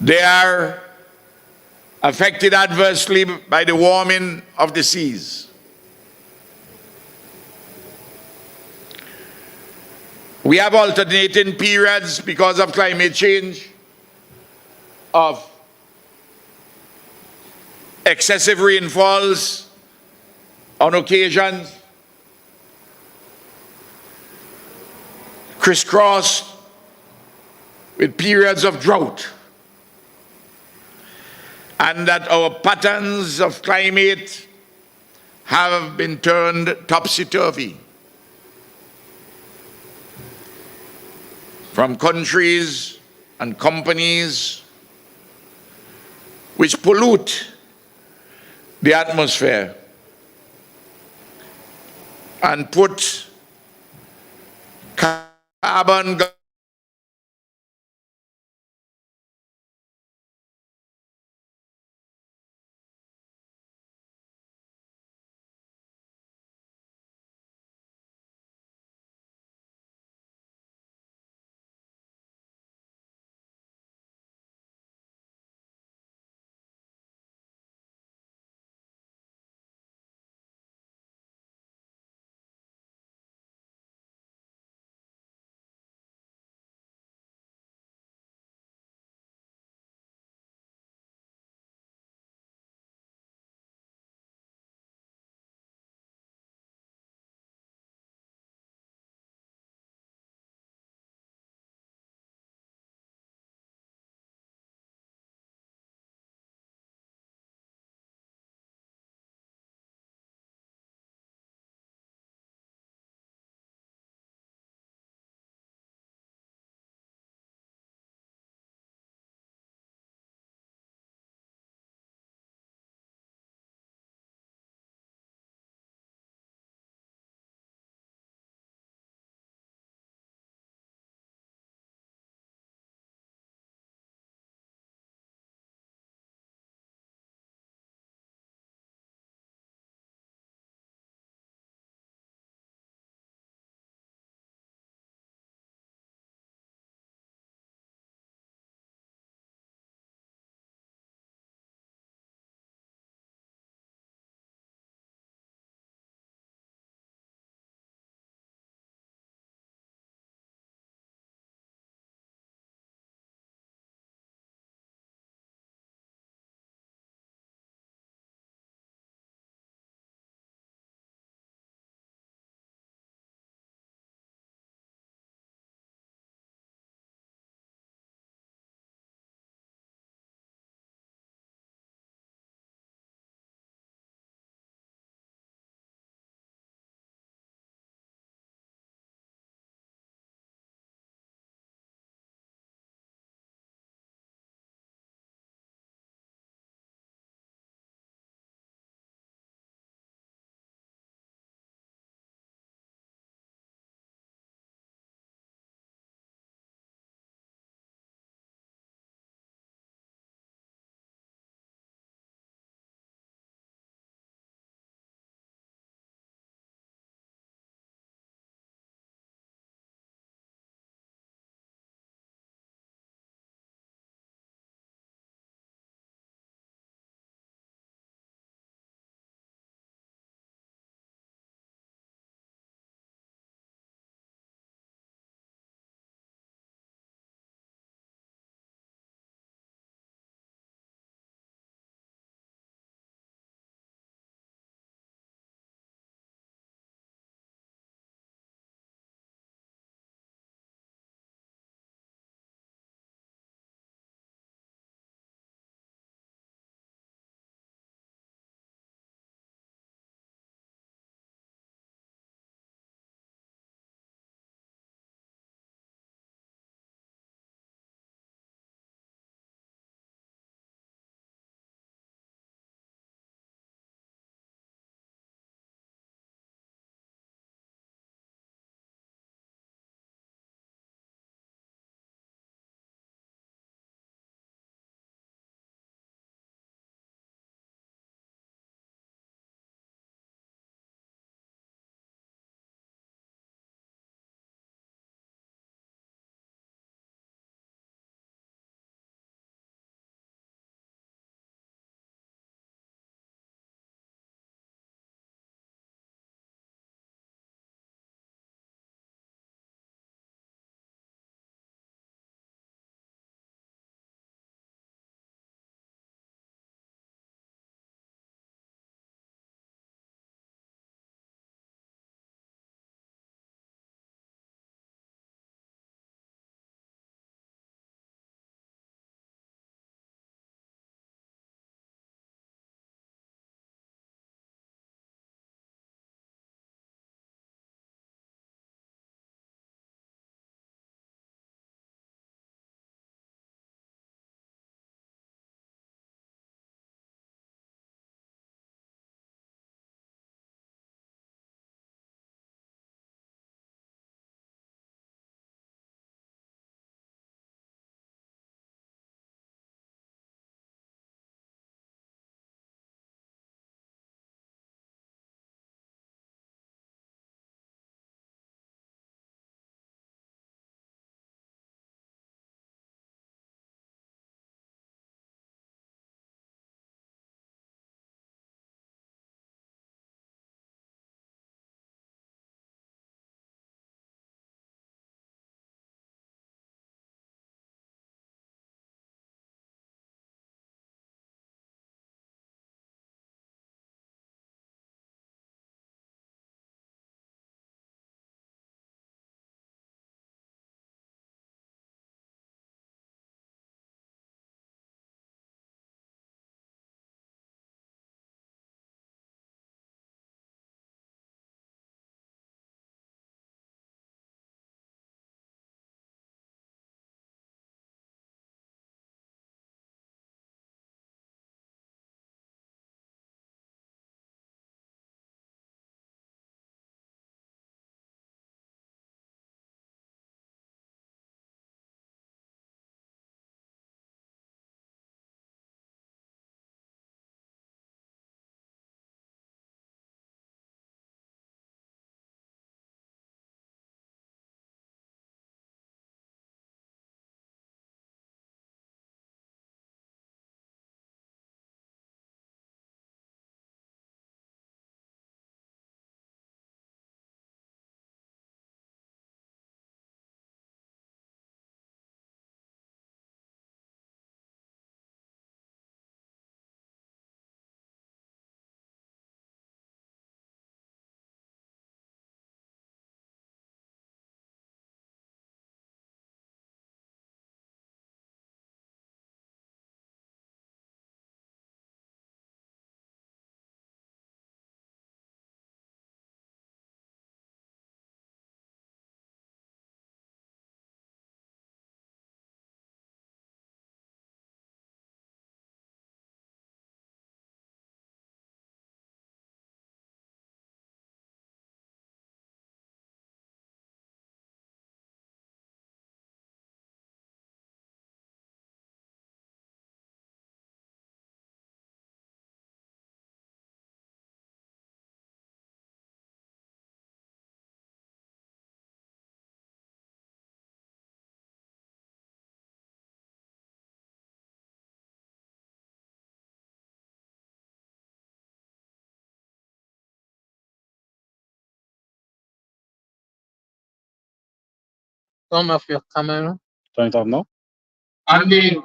they are affected adversely by the warming of the seas. We have alternating periods because of climate change of excessive rainfalls on occasions, crisscrossed with periods of drought. and that our patterns of climate have been turned topsy-turvy. From countries and companies which pollute the atmosphere and put carbon Turn off your camera. Turn it off now. And the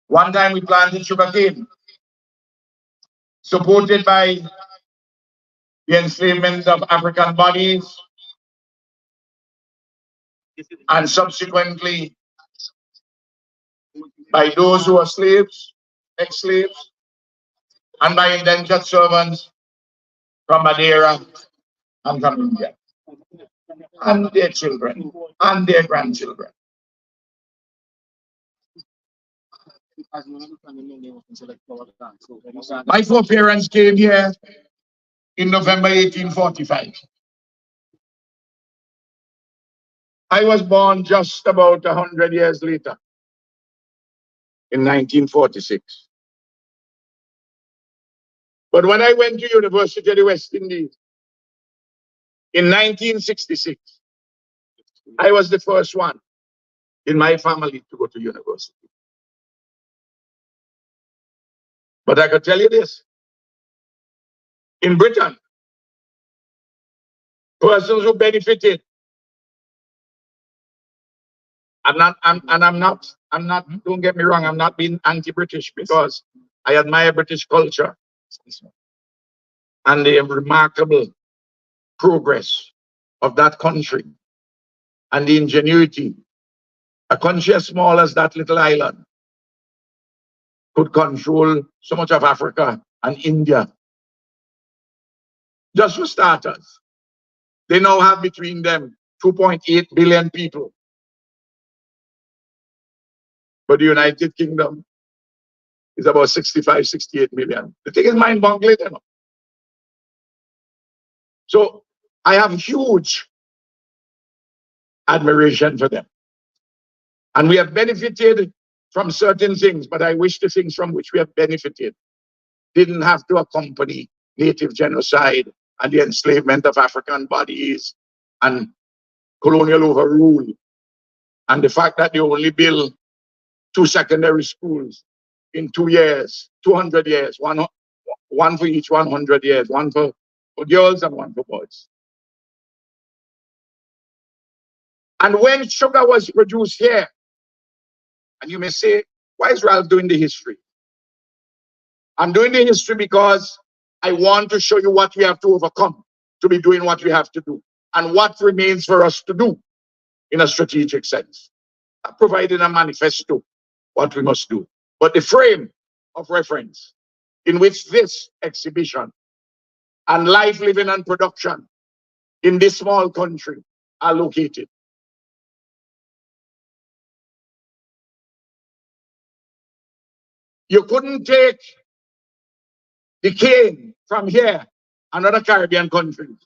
one time we planted sugarcane, supported by the enslavement of African bodies, and subsequently by those who are slaves, ex-slaves, and by indentured servants from Madeira and from India, and their children, and their grandchildren. My foreparents came here in November 1845. I was born just about 100 years later, in 1946. But when I went to University of the West Indies in 1966, I was the first one in my family to go to university. But I could tell you this, in Britain, persons who benefited, I'm not, don't get me wrong, I'm not being anti-British, because I admire British culture and the remarkable progress of that country and the ingenuity. A country as small as that little island could control so much of Africa and India. Just for starters, they now have between them 2.8 billion people. But the United Kingdom is about 65, 68 million. The thing is mind-boggling, you know. So I have huge admiration for them. And we have benefited from certain things, but I wish the things from which we have benefited didn't have to accompany native genocide and the enslavement of African bodies and colonial overrule. And the fact that they only build 2 secondary schools in 2 years, 200 years, one for each 100 years, one for girls and one for boys. And when sugar was produced here, and you may say, why is Ralph doing the history? I'm doing the history because I want to show you what we have to overcome to be doing what we have to do, and what remains for us to do in a strategic sense. I'm providing a manifesto, what we must do. But the frame of reference in which this exhibition and life, living, and production in this small country are located. You couldn't take the cane from here and other Caribbean countries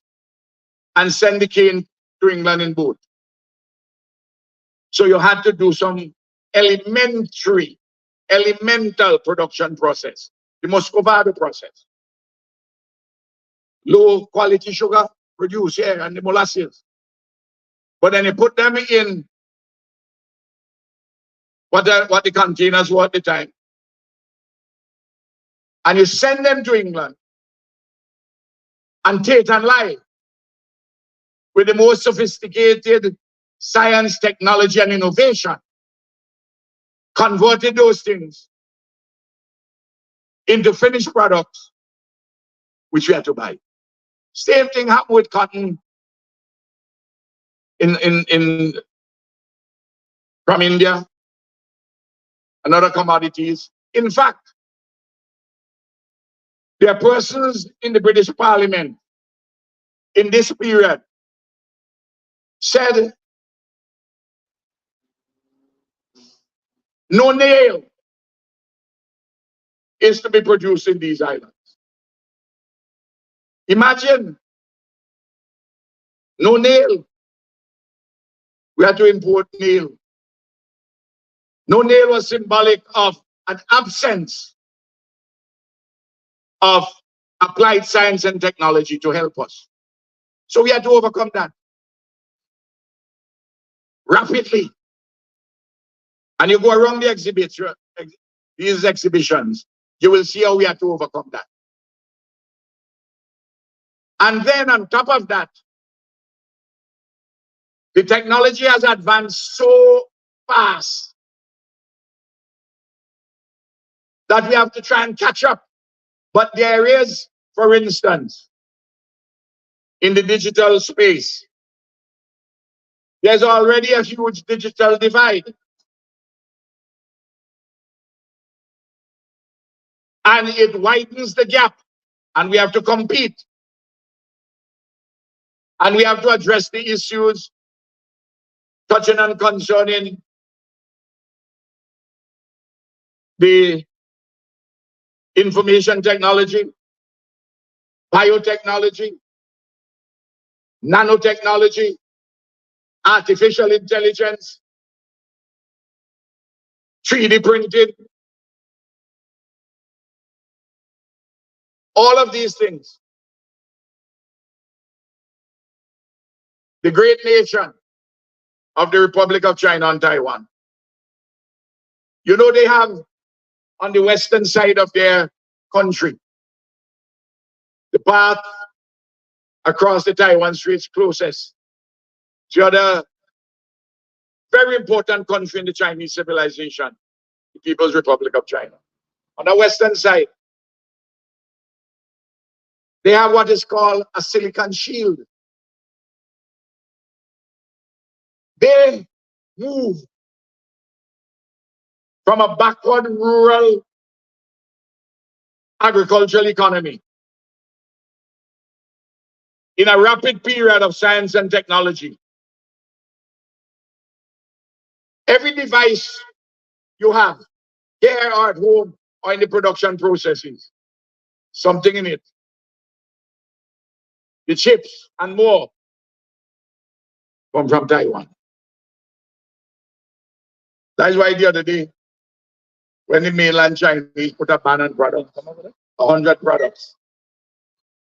and send the cane to England in boat. So you had to do some elemental production process, the Muscovado process. Low quality sugar produced here and the molasses. But then you put them in what the containers were at the time, and you send them to England and Tate and Lyle with the most sophisticated science, technology, and innovation, converted those things into finished products, which we have to buy. Same thing happened with cotton from India and other commodities. In fact, there are persons in the British Parliament in this period said no nail is to be produced in these islands. Imagine, no nail. We had to import nail. No nail was symbolic of an absence of applied science and technology to help us. So we had to overcome that rapidly. And you go around the these exhibitions, you will see how we had to overcome that. And then on top of that, the technology has advanced so fast that we have to try and catch up. But there is, for instance, in the digital space, there's already a huge digital divide. And it widens the gap. And we have to compete. And we have to address the issues touching and concerning the information technology, biotechnology, nanotechnology, artificial intelligence, 3D printing. All of these things. The great nation of the Republic of China and Taiwan. You know, they have on the western side of their country, the path across the Taiwan Straits closest to other very important country in the Chinese civilization, the People's Republic of China. On the western side, they have what is called a silicon shield. They move from a backward rural agricultural economy in a rapid period of science and technology. Every device you have here or at home or in the production processes, something in it. The chips and more come from Taiwan. That's why the other day, when the mainland Chinese put a ban on products, 100 products.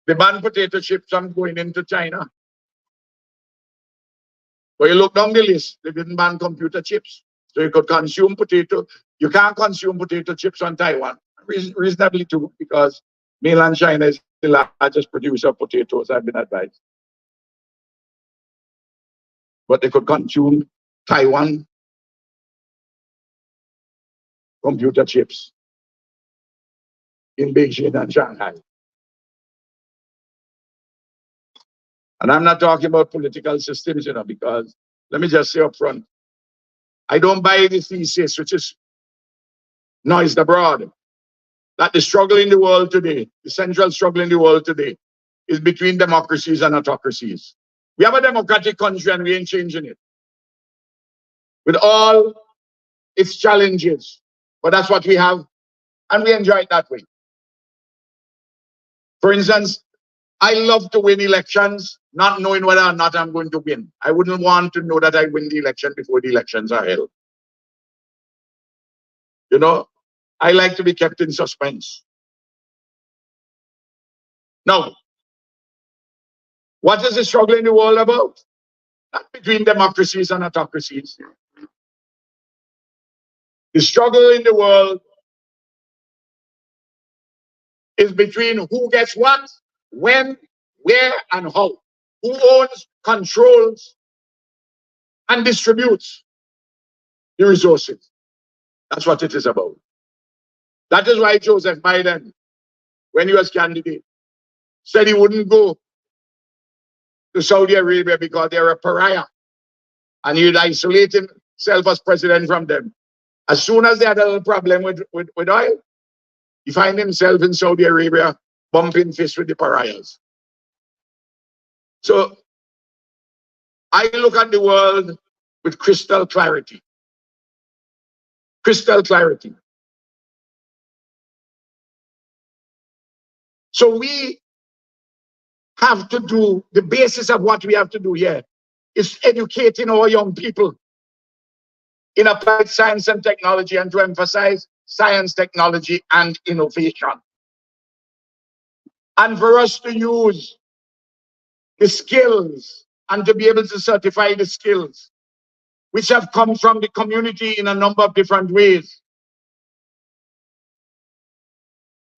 They banned potato chips from going into China. But you look down the list, they didn't ban computer chips. So you could consume potato. You can't consume potato chips on Taiwan. Reasonably too, because mainland China is the largest producer of potatoes, I've been advised. But they could consume Taiwan computer chips in Beijing and Shanghai. And I'm not talking about political systems, because let me just say up front, I don't buy the thesis, which is noised abroad, that the struggle in the world today, the central struggle in the world today, is between democracies and autocracies. We have a democratic country and we ain't changing it, with all its challenges. But that's what we have, and we enjoy it that way. For instance, I love to win elections, not knowing whether or not I'm going to win. I wouldn't want to know that I win the election before the elections are held. I like to be kept in suspense. Now, what is the struggle in the world about? Not between democracies and autocracies. The struggle in the world is between who gets what, when, where, and how. Who owns, controls, and distributes the resources. That's what it is about. That is why Joseph Biden, when he was candidate, said he wouldn't go to Saudi Arabia because they're a pariah. And he'd isolate himself as president from them. As soon as they had a little problem with oil, he find himself in Saudi Arabia bumping fists with the pariahs. So I look at the world with crystal clarity. Crystal clarity. So we have to do, the basis of what we have to do here is educating our young people in applied science and technology, and to emphasize science, technology, and innovation. And for us to use the skills and to be able to certify the skills which have come from the community in a number of different ways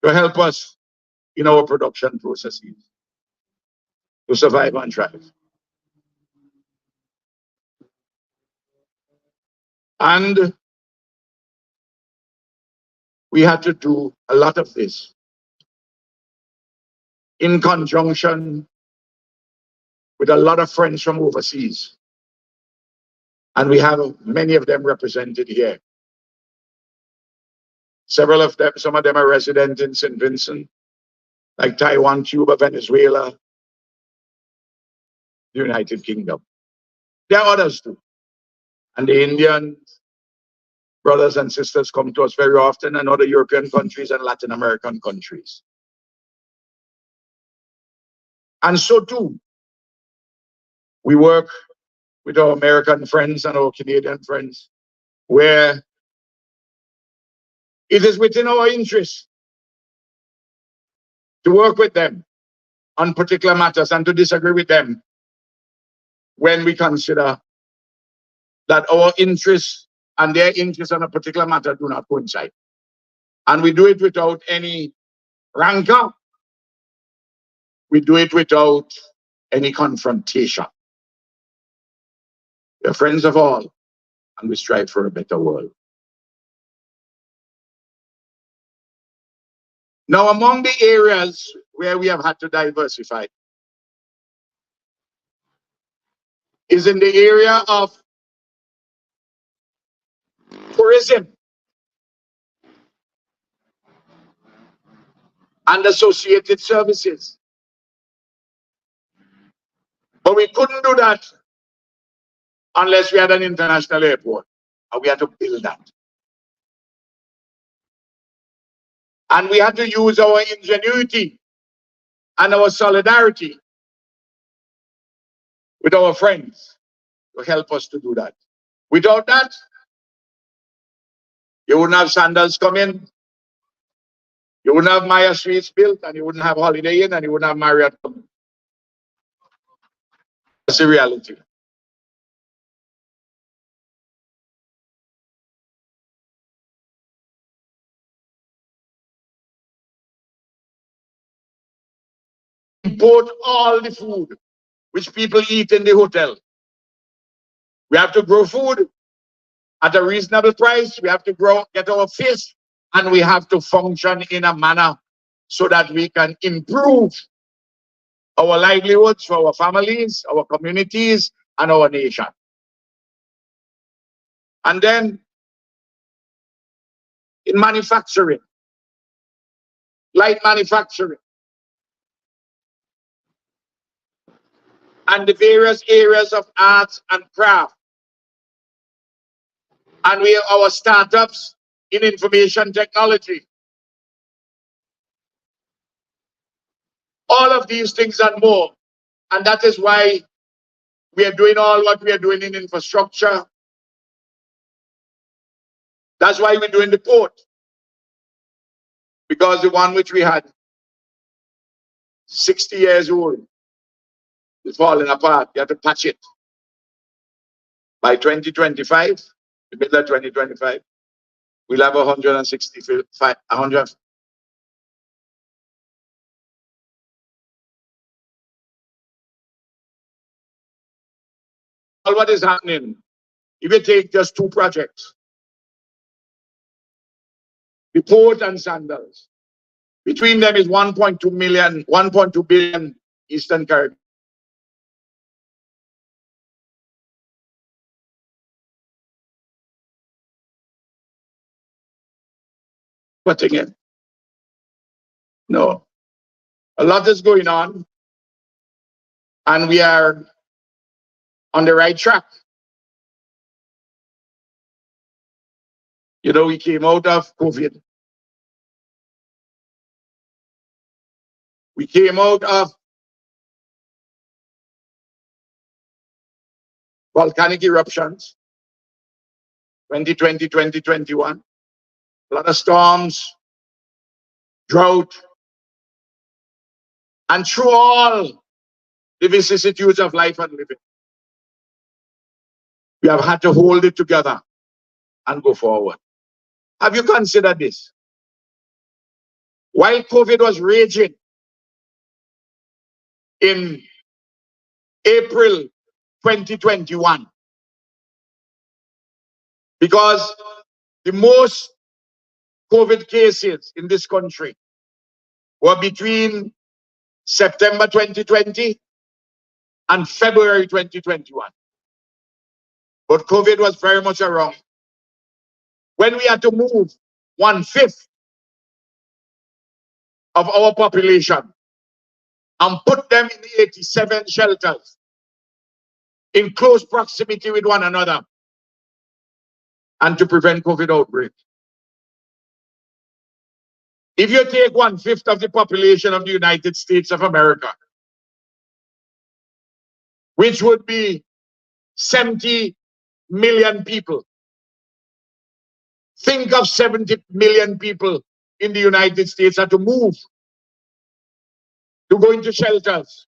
to help us in our production processes to survive and thrive. And we had to do a lot of this in conjunction with a lot of friends from overseas. And we have many of them represented here. Several of them, some of them are resident in St. Vincent, like Taiwan, Cuba, Venezuela, the United Kingdom. There are others too. And the Indian brothers and sisters come to us very often, and other European countries and Latin American countries. And so too, we work with our American friends and our Canadian friends, where it is within our interest to work with them on particular matters and to disagree with them when we consider that our interests and their interests on a particular matter do not coincide. And we do it without any rancor. We do it without any confrontation. We are friends of all, and we strive for a better world. Now, among the areas where we have had to diversify is in the area of tourism and associated services. But we couldn't do that unless we had an international airport, and we had to build that. And we had to use our ingenuity and our solidarity with our friends to help us to do that. Without that, you wouldn't have Sandals come in, you wouldn't have Maya Streets built, and you wouldn't have Holiday Inn, and you wouldn't have Marriott come in. That's the reality. Import all the food which people eat in the hotel. We have to grow food at a reasonable price. We have to get our fish, and we have to function in a manner so that we can improve our livelihoods for our families, our communities, and our nation. And then in manufacturing, light manufacturing, and the various areas of arts and craft, and our startups in information technology. All of these things and more. And that is why we are doing all what we are doing in infrastructure. That's why we're doing the port. Because the one which we had 60 years old is falling apart. You have to patch it. By 2025, the middle of 2025, we'll have 100. All what is happening, if you take just two projects, the port and sandals. Between them is 1.2 million, 1.2 billion Eastern Caribbean. Putting in. No. A lot is going on, and we are on the right track. You know, we came out of COVID. We came out of volcanic eruptions, 2020, 2021. A lot of storms, drought, and through all the vicissitudes of life and living, we have had to hold it together and go forward. Have you considered this? While COVID was raging in April 2021, because the most COVID cases in this country were between September 2020 and February 2021. But COVID was very much around. When we had to move 1/5 of our population and put them in the 87 shelters in close proximity with one another and to prevent COVID outbreak. If you take 1/5 of the population of the United States of America, which would be 70 million people, think of 70 million people in the United States had to move to go into shelters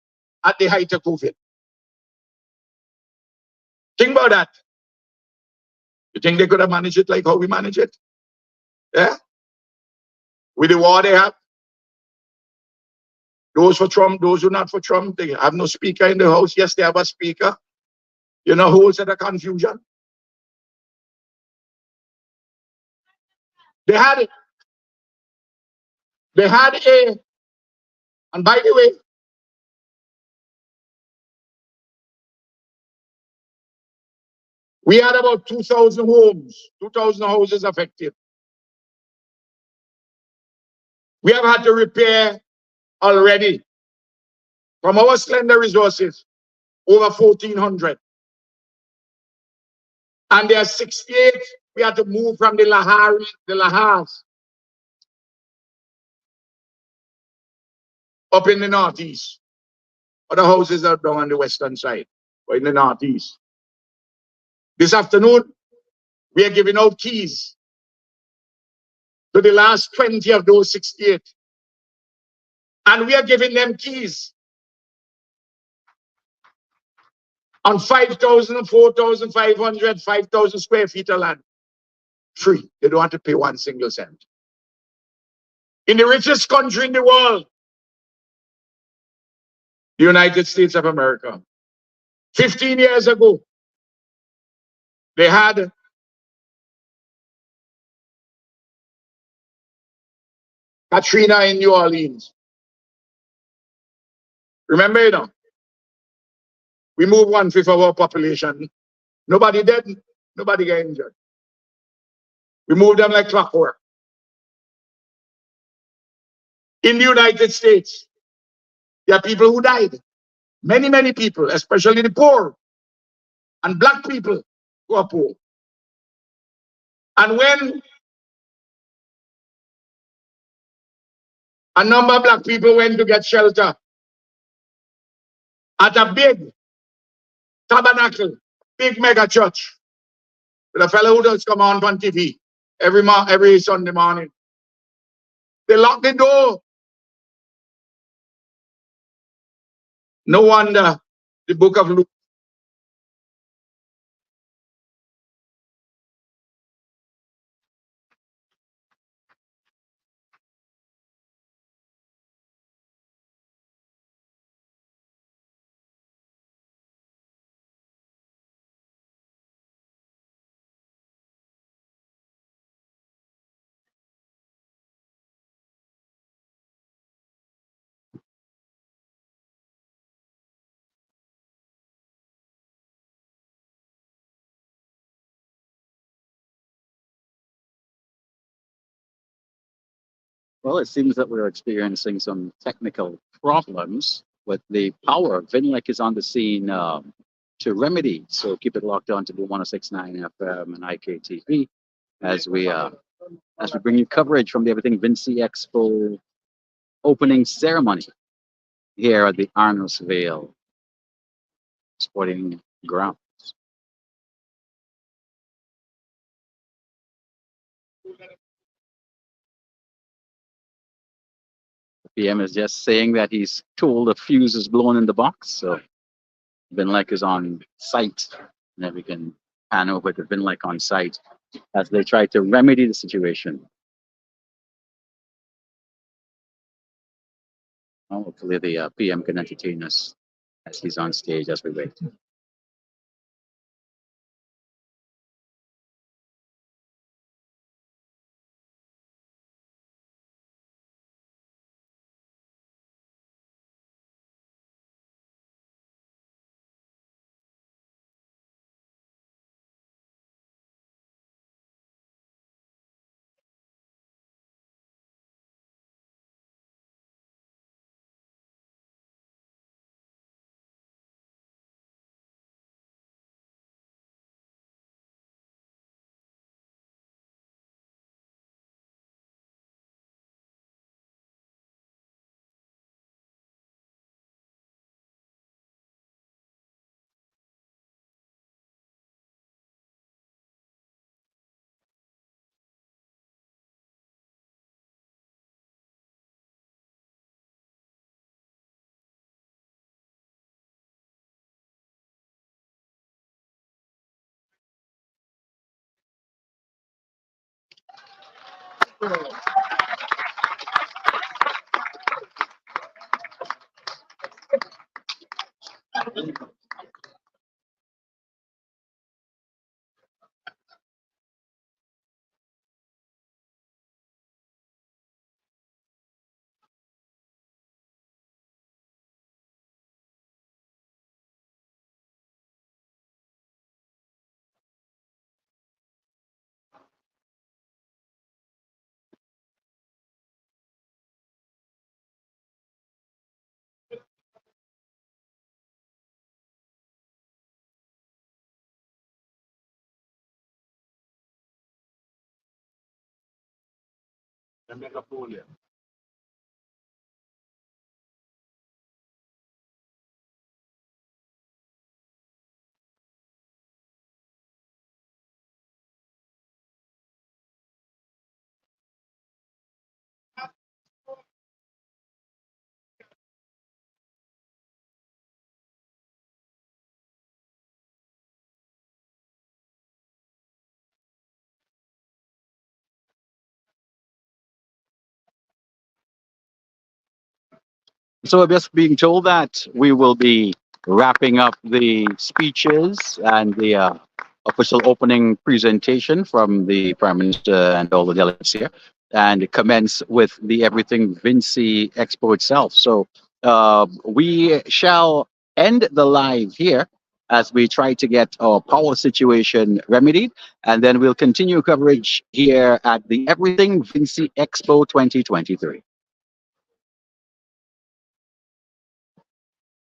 at the height of COVID. Think about that. You think they could have managed it like how we manage it? Yeah? With the war they have? Those for Trump, those who not for Trump, they have no speaker in the house. Yes, they have a speaker. You know who was at the confusion? They had it. They had a, and by the way, we had about 2,000 homes, 2,000 houses affected. We have had to repair already from our slender resources over 1,400. And there are 68 we had to move from the Lahars up in the northeast. Other houses are down on the western side, or in the northeast. This afternoon, we are giving out keys to the last 20 of those 68. And we are giving them keys on 5,000, 4,500, 5,000 square feet of land. Free. They don't have to pay one single cent. In the richest country in the world, the United States of America. 15 years ago, they had Katrina in New Orleans. Remember, you know, we moved 1/5 of our population. Nobody dead, nobody got injured. We moved them like clockwork. In the United States, there are people who died. Many, many people, especially the poor and black people who are poor. And when a number of black people went to get shelter at a big tabernacle, big mega church, with a fellow who does come on TV every Sunday morning, they locked the door. No wonder the book of Luke Well, it seems that we're experiencing some technical problems, but the power of Vinlec is on the scene to remedy. So keep it locked on to the 106.9 FM and IKTV as we bring you coverage from the Everything Vincy Expo opening ceremony here at the Arnosville Sporting Ground. PM is just saying that he's told a fuse is blown in the box. So Vinlec is on site, and then we can pan over to Vinlec on site as they try to remedy the situation. Well, hopefully the PM can entertain us as he's on stage as we wait. So we're just being told that we will be wrapping up the speeches and the official opening presentation from the Prime Minister and all the delegates here, and commence with the Everything Vincy Expo itself. So we shall end the live here as we try to get our power situation remedied, and then we'll continue coverage here at the Everything Vincy Expo 2023.